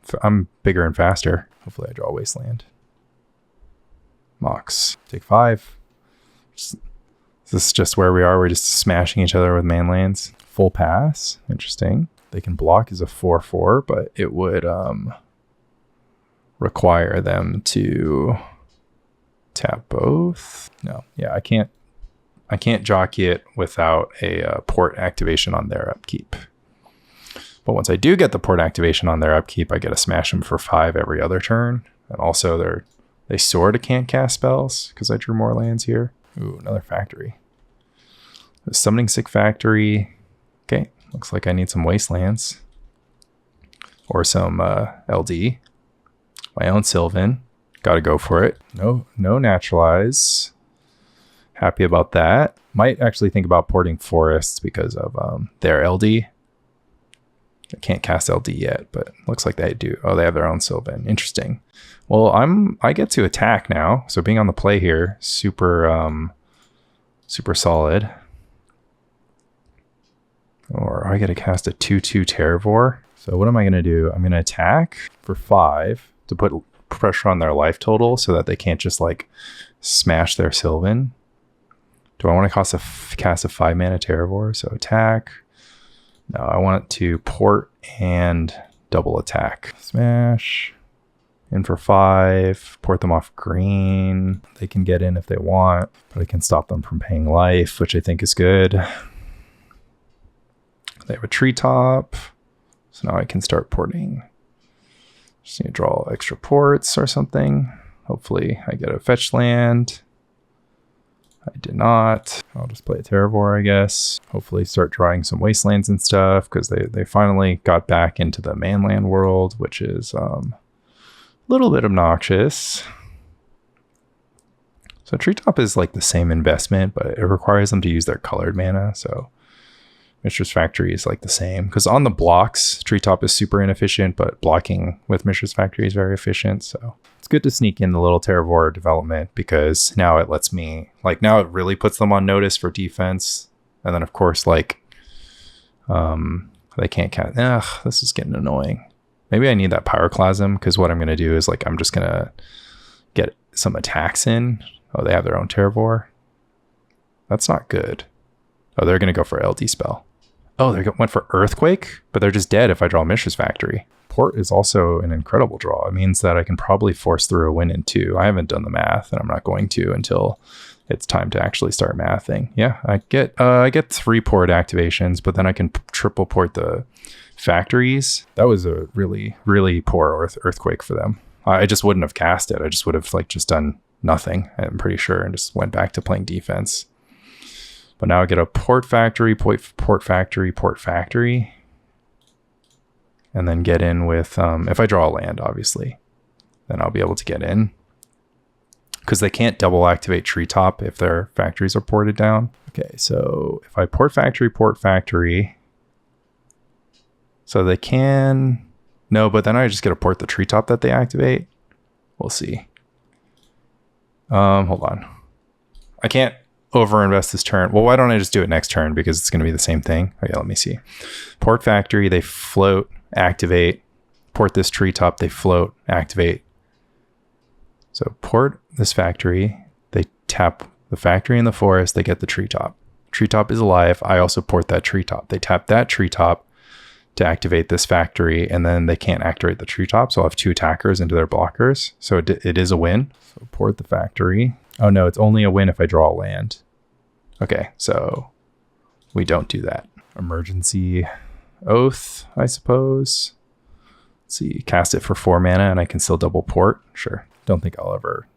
bigger and faster. Hopefully I draw Wasteland. Mox. Take 5. This is just where we are. We're just smashing each other with manlands. Full pass. Interesting. They can block as a 4/4, but it would require them to tap both. No. Yeah, I can't jockey it without a port activation on their upkeep. But once I do get the port activation on their upkeep, I get to smash them for 5 every other turn. And also they sort of can't cast spells because I drew more lands here. Ooh, another factory. The Summoning Sick Factory. Okay, looks like I need some Wastelands. Or some LD. My own Sylvan. Gotta go for it. No Naturalize. Happy about that. Might actually think about porting Forests because of their LD. I can't cast LD yet, but looks like they do. Oh, they have their own Sylvan. Interesting. Well, I get to attack now, so being on the play here, super solid. Or I get to cast a 2/2 Terravore. So what am I going to do? I'm going to attack for 5 to put pressure on their life total so that they can't just like smash their Sylvan. Do I want to cast a 5-mana Terravore? So attack. No, I want it to port and double attack. Smash. In for 5. Port them off green. They can get in if they want, but I can stop them from paying life, which I think is good. They have a Treetop. So now I can start porting. Just need to draw extra ports or something. Hopefully I get a fetch land. I did not. I'll just play a Terravore, I guess. Hopefully start drawing some Wastelands and stuff, because they finally got back into the manland world, which is a little bit obnoxious. So Treetop is like the same investment, but it requires them to use their colored mana. So Mishra's Factory is like the same, because on the blocks, Treetop is super inefficient, but blocking with Mishra's Factory is very efficient. So it's good to sneak in the little Terravore development, because now it lets me, like, now it really puts them on notice for defense. And then of course, like, they can't cast. Ugh, this is getting annoying. Maybe I need that Pyroclasm, because what I'm going to do is, like, I'm just going to get some attacks in. Oh, they have their own Terravore. That's not good. Oh, they're going to go for LD spell. Oh, they went for Earthquake, but they're just dead if I draw Mishra's Factory. Port is also an incredible draw. It means that I can probably force through a win in 2. I haven't done the math, and I'm not going to until it's time to actually start mathing. Yeah, I get 3 port activations, but then I can triple port the factories. That was a really, really poor Earthquake for them. I just wouldn't have cast it. I just would have like just done nothing, I'm pretty sure, and just went back to playing defense. But now I get a port factory, port factory, port factory. And then get in with, if I draw a land, obviously, then I'll be able to get in. Because they can't double activate Treetop if their factories are ported down. Okay, so if I port factory. So they can, no, but then I just get to port the Treetop that they activate. We'll see. Hold on. I can't overinvest this turn. Well, why don't I just do it next turn, because it's going to be the same thing. Okay, let me see. Port factory, they float, activate. Port this Treetop, they float, activate. So port this factory, they tap the factory in the forest, they get the Treetop. Treetop is alive. I also port that Treetop. They tap that Treetop, to activate this factory, and then they can't activate the treetop, so I'll have 2 attackers into their blockers. So it is a win. So port the factory. Oh no, it's only a win if I draw a land. Okay, so we don't do that. Emergency Oath, I suppose. Let's see, cast it for 4 mana and I can still double port. Sure. Don't think I'll ever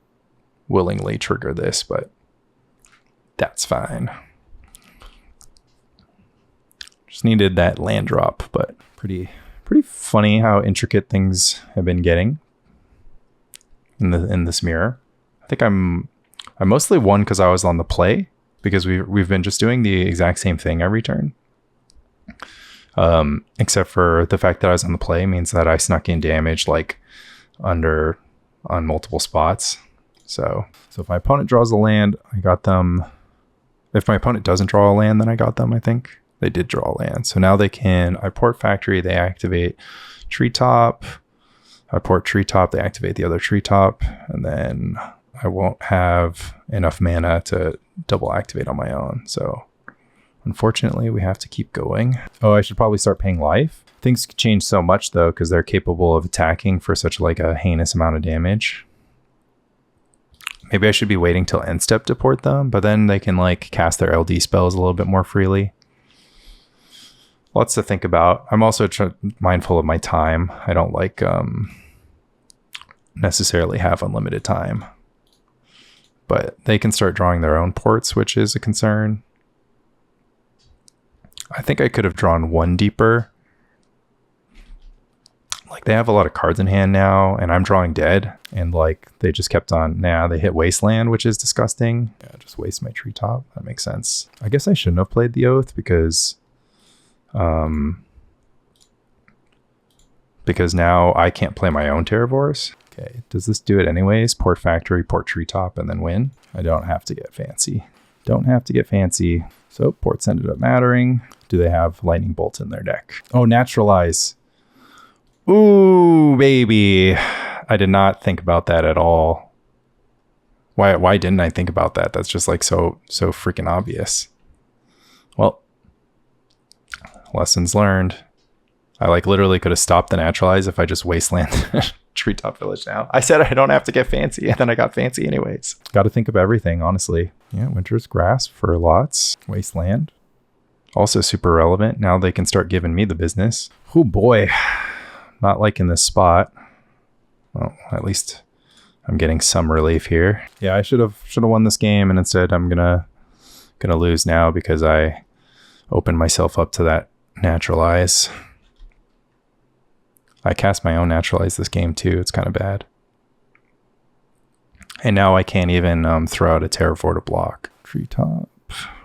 willingly trigger this, but that's fine. Just needed that land drop, but pretty funny how intricate things have been getting in this mirror. I think I mostly won because I was on the play, because we've been just doing the exact same thing every turn. Except for the fact that I was on the play means that I snuck in damage like on multiple spots. So if my opponent draws a land, I got them. If my opponent doesn't draw a land, then I got them, I think. They did draw land. So now they can, I port factory, they activate treetop. I port treetop, they activate the other treetop, and then I won't have enough mana to double activate on my own. So unfortunately, we have to keep going. Oh, I should probably start paying life. Things could change so much though, because they're capable of attacking for such like a heinous amount of damage. Maybe I should be waiting till end step to port them, but then they can like cast their LD spells a little bit more freely. Lots to think about. I'm also mindful of my time. I don't like necessarily have unlimited time, but they can start drawing their own ports, which is a concern. I think I could have drawn 1 deeper. Like they have a lot of cards in hand now, and I'm drawing dead, and like they just kept on. Nah, they hit Wasteland, which is disgusting. Yeah, just waste my treetop. That makes sense. I guess I shouldn't have played the Oath because now I can't play my own Terravores. Okay, does this do it anyways? Port factory, port treetop, and then win. I don't have to get fancy. Don't have to get fancy. So ports ended up mattering. Do they have lightning bolt in their deck? Oh, Naturalize. Ooh, baby. I did not think about that at all. Why didn't I think about that? That's just like so freaking obvious. Well, lessons learned. I like literally could have stopped the Naturalize if I just Wasteland Treetop Village now. I said I don't have to get fancy, and then I got fancy anyways. Got to think of everything, honestly. Yeah, Winter's Grass for lots. Wasteland. Also super relevant. Now they can start giving me the business. Oh boy. Not liking this spot. Well, at least I'm getting some relief here. Yeah, I should have won this game, and instead I'm gonna lose now because I opened myself up to that Naturalize. I cast my own Naturalize this game too. It's kind of bad. And now I can't even throw out a Terravore to block. Treetop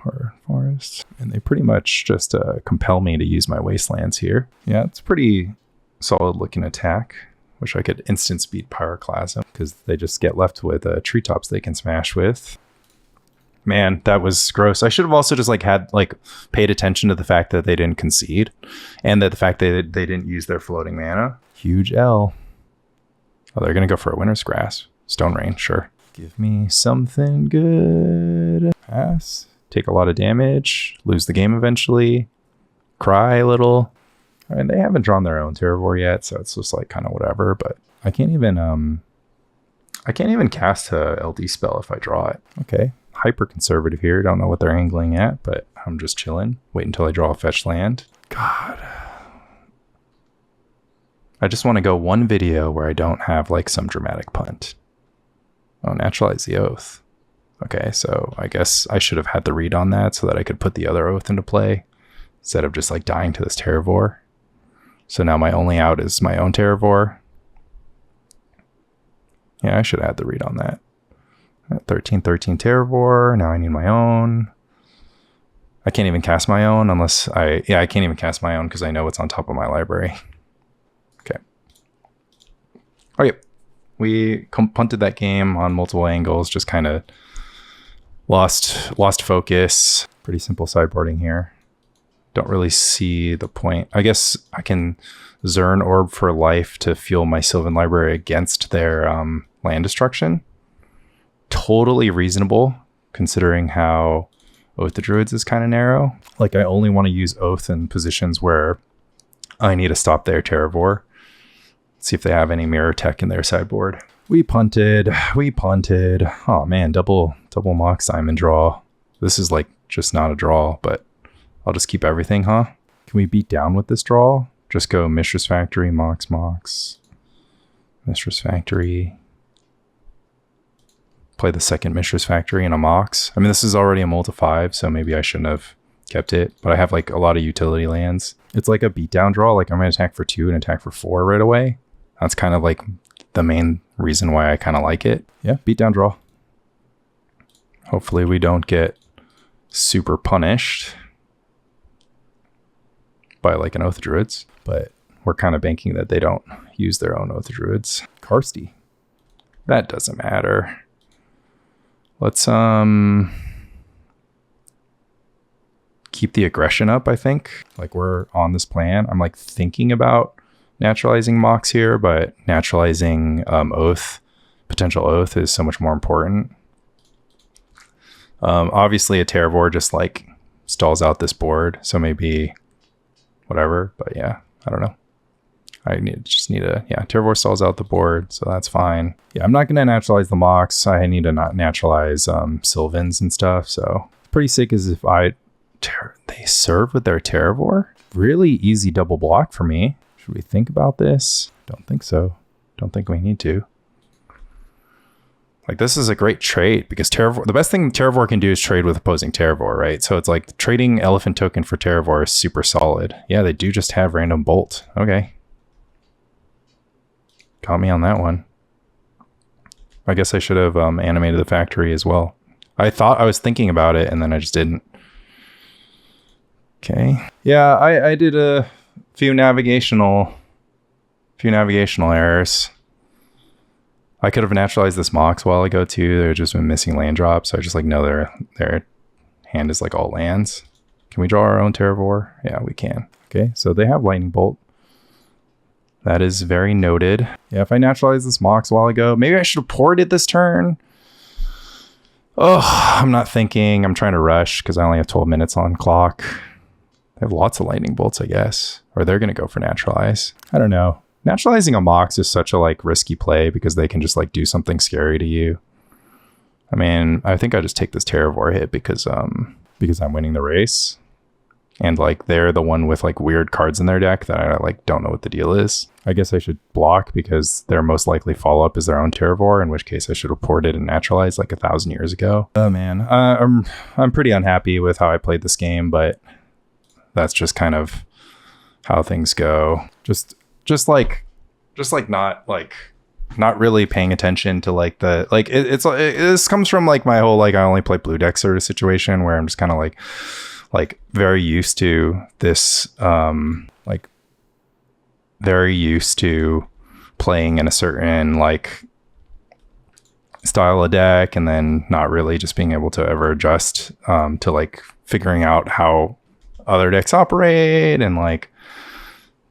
or Forest. And they pretty much just compel me to use my Wastelands here. Yeah, it's pretty solid looking attack. Wish I could instant speed Pyroclasm because they just get left with treetops they can smash with. Man, that was gross. I should have also just paid attention to the fact that they didn't concede, and that the fact that they didn't use their floating mana. Huge L. Oh, they're gonna go for a Winter's Grass. Stone Rain, sure. Give me something good. Pass. Take a lot of damage. Lose the game eventually. Cry a little. And they haven't drawn their own Terravore yet, so it's just like kind of whatever. But I can't even cast a LD spell if I draw it. Okay. Hyper conservative here. Don't know what they're angling at, but I'm just chilling. Wait until I draw a fetch land. God. I just want to go one video where I don't have like some dramatic punt. Oh, Naturalize the Oath. Okay, so I guess I should have had the read on that so that I could put the other Oath into play instead of just like dying to this Terravore. So now my only out is my own Terravore. Yeah, I should have had the read on that. 13/13 Terravore. Now I need my own. I can't even cast my own unless I can't even cast my own because I know it's on top of my library. Okay. Okay. We punted that game on multiple angles, just kind of lost focus. Pretty simple sideboarding here. Don't really see the point. I guess I can Zuran Orb for life to fuel my Sylvan Library against their land destruction. Totally reasonable considering how Oath of Druids is kind of narrow. Like I only want to use Oath in positions where I need to stop their Terravore. See if they have any mirror tech in their sideboard. We punted. Oh man, double Mox Diamond draw. This is like just not a draw, but I'll just keep everything, huh? Can we beat down with this draw? Just go Mishra's Factory, Mox. Mishra's Factory. Play the second Mishra's Factory and a Mox. I mean, this is already a multi 5, so maybe I shouldn't have kept it, but I have like a lot of utility lands. It's like a beatdown draw. Like I'm going to attack for 2 and attack for 4 right away. That's kind of like the main reason why I kind of like it. Yeah, beatdown draw. Hopefully we don't get super punished by like an Oath of Druids, but we're kind of banking that they don't use their own Oath of Druids. Karsty. That doesn't matter. Let's keep the aggression up, I think. Like we're on this plan. I'm like thinking about naturalizing Mox here, but naturalizing Oath, potential Oath is so much more important. Obviously a Terravore just like stalls out this board, so maybe whatever, but yeah, I don't know. Terravore stalls out the board, so that's fine. Yeah, I'm not going to naturalize the Mox. I need to not naturalize Sylvans and stuff, so pretty sick as if they serve with their Terravore. Really easy double block for me. Should we think about this? Don't think so. Don't think we need to. Like this is a great trade because Terravore, the best thing Terravore can do is trade with opposing Terravore, right? So it's like trading Elephant Token for Terravore is super solid. Yeah, they do just have random bolt. Okay. Caught me on that one. I guess I should have animated the factory as well. I thought I was thinking about it and then I just didn't. Okay. Yeah, I did a few navigational errors. I could have naturalized this Mox a while ago too. They've just been missing land drops. So I just like know their hand is like all lands. Can we draw our own Terravore? Yeah, we can. Okay, so they have Lightning Bolt. That is very noted. Yeah, if I naturalized this Mox a while ago, maybe I should have ported this turn. Oh, I'm not thinking. I'm trying to rush because I only have 12 minutes on clock. They have lots of Lightning Bolts, I guess. Or they're going to go for Naturalize. I don't know. Naturalizing a Mox is such a like risky play because they can just like do something scary to you. I mean, I think I just take this Terravore hit because I'm winning the race. And like they're the one with like weird cards in their deck that I like don't know what the deal is. I guess I should block because their most likely follow-up is their own Terravore, in which case I should have ported and naturalized like 1,000 years ago. Oh man, I'm pretty unhappy with how I played this game, but that's just kind of how things go. Just not really paying attention to like the like this comes from like my whole like I only play blue deck sort of situation where I'm just kind of like very used to this very used to playing in a certain like style of deck and then not really just being able to ever adjust to like figuring out how other decks operate and like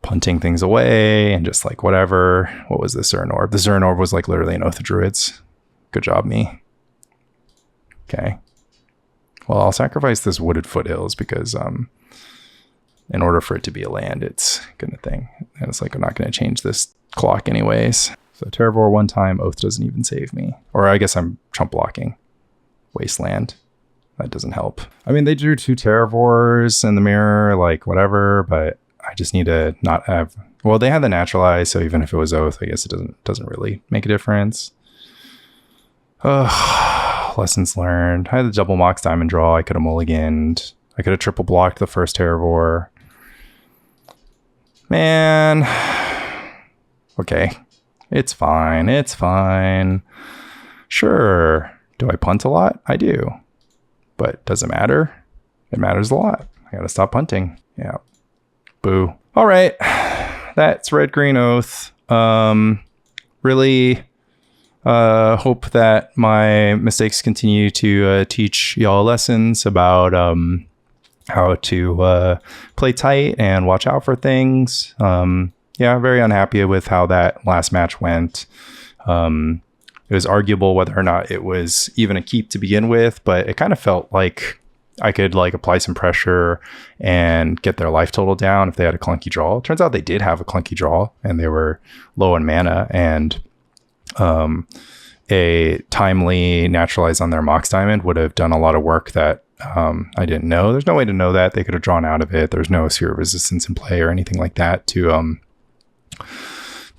punting things away and just like whatever. What was the Zuran Orb? The Zuran Orb was like literally an Oath of Druids. Good job, me. Okay. Well, I'll sacrifice this Wooded Foothills because in order for it to be a land, it's gonna thing. And it's like I'm not gonna change this clock anyways. So Terravore one time, Oath doesn't even save me. Or I guess I'm chump blocking. Wasteland. That doesn't help. I mean, they drew 2 Terravores in the mirror, like whatever, but I just need to not have... Well, they had the Naturalize, so even if it was Oath, I guess it doesn't really make a difference. Lessons learned. I had the double Mox Diamond draw. I could have mulliganed. I could have triple blocked the first Terravore. Man. Okay. It's fine. It's fine. Sure. Do I punt a lot? I do. But does it matter? It matters a lot. I gotta stop punting. Yeah. Boo. All right. That's Red Green Oath. Really hope that my mistakes continue to teach y'all lessons about how to play tight and watch out for things. Yeah, very unhappy with how that last match went. It was arguable whether or not it was even a keep to begin with, but it kind of felt like I could like apply some pressure and get their life total down if they had a clunky draw. Turns out they did have a clunky draw and they were low in mana, and a timely Naturalize on their Mox Diamond would have done a lot of work that I didn't know. There's no way to know that. They could have drawn out of it. There's no Sphere of Resistance in play or anything like that to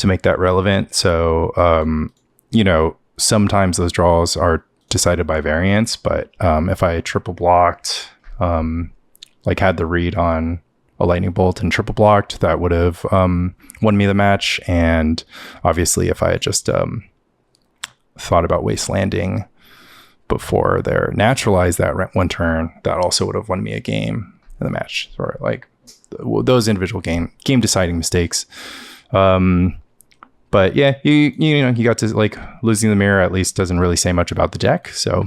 make that relevant. So, you know, sometimes those draws are decided by variance, but if I triple blocked, like had the read on a lightning bolt and triple blocked, that would have won me the match. And obviously if I had just thought about wastelanding before their Naturalize that one turn, that also would have won me a game in the match. Or like those individual game deciding mistakes. But yeah, you know, you got to like losing the mirror at least doesn't really say much about the deck. So,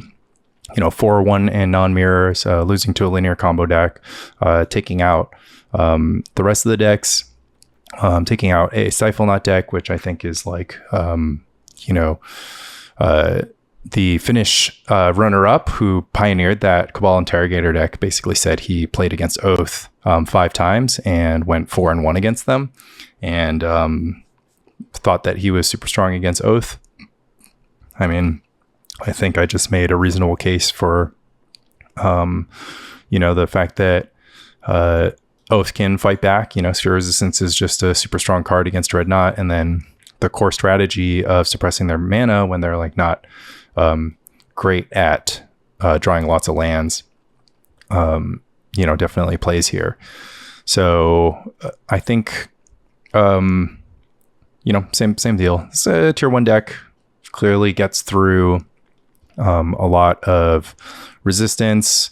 you know, 4-1 and non-mirrors, losing to a linear combo deck, taking out the rest of the decks, taking out a Stifle Knot deck, which I think is like, you know, the Finnish runner-up who pioneered that Cabal Interrogator deck basically said he played against Oath 5 times and went 4-1 against them, and thought that he was super strong against Oath. I mean, I think I just made a reasonable case for, you know, the fact that Oath can fight back. You know, Sphere Resistance is just a super strong card against Dreadnought, and then the core strategy of suppressing their mana when they're like not great at drawing lots of lands, you know, definitely plays here. So I think, you know, same deal. It's a tier 1 deck, clearly gets through a lot of resistance,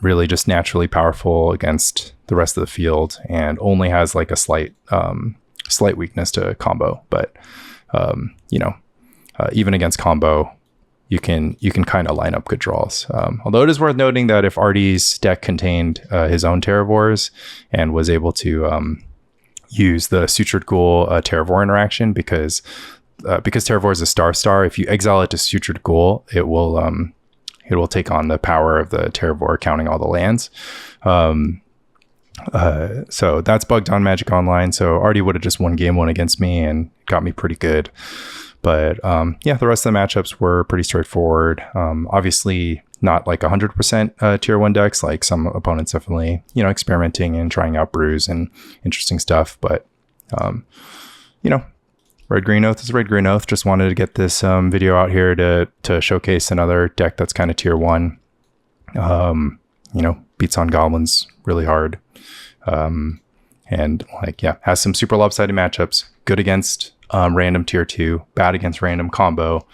really just naturally powerful against the rest of the field, and only has like a slight weakness to combo. But you know, even against combo, you can kind of line up good draws. Although it is worth noting that if Artie's deck contained his own Terravores and was able to use the Sutured Ghoul Terravore interaction, because Terravore is a star, if you exile it to Sutured Ghoul, it will take on the power of the Terravore counting all the lands. So that's bugged on Magic Online. So Artie would have just won game 1 against me and got me pretty good. But yeah, the rest of the matchups were pretty straightforward. Obviously not like 100% tier 1 decks, like some opponents definitely, you know, experimenting and trying out brews and interesting stuff. But, you know, Red Green Oath is Red Green Oath. Just wanted to get this video out here to showcase another deck that's kind of tier 1. You know, beats on goblins really hard. And like, yeah, has some super lopsided matchups, good against random tier 2, bad against random combo.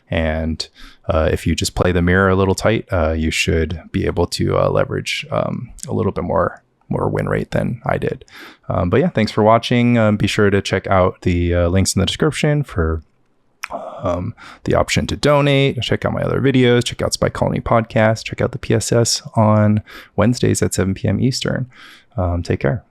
And if you just play the mirror a little tight, you should be able to leverage a little bit more win rate than I did. But yeah, thanks for watching. Be sure to check out the links in the description for the option to donate. Check out my other videos. Check out Spike Colony Podcast. Check out the PSS on Wednesdays at 7 p.m. Eastern. Take care.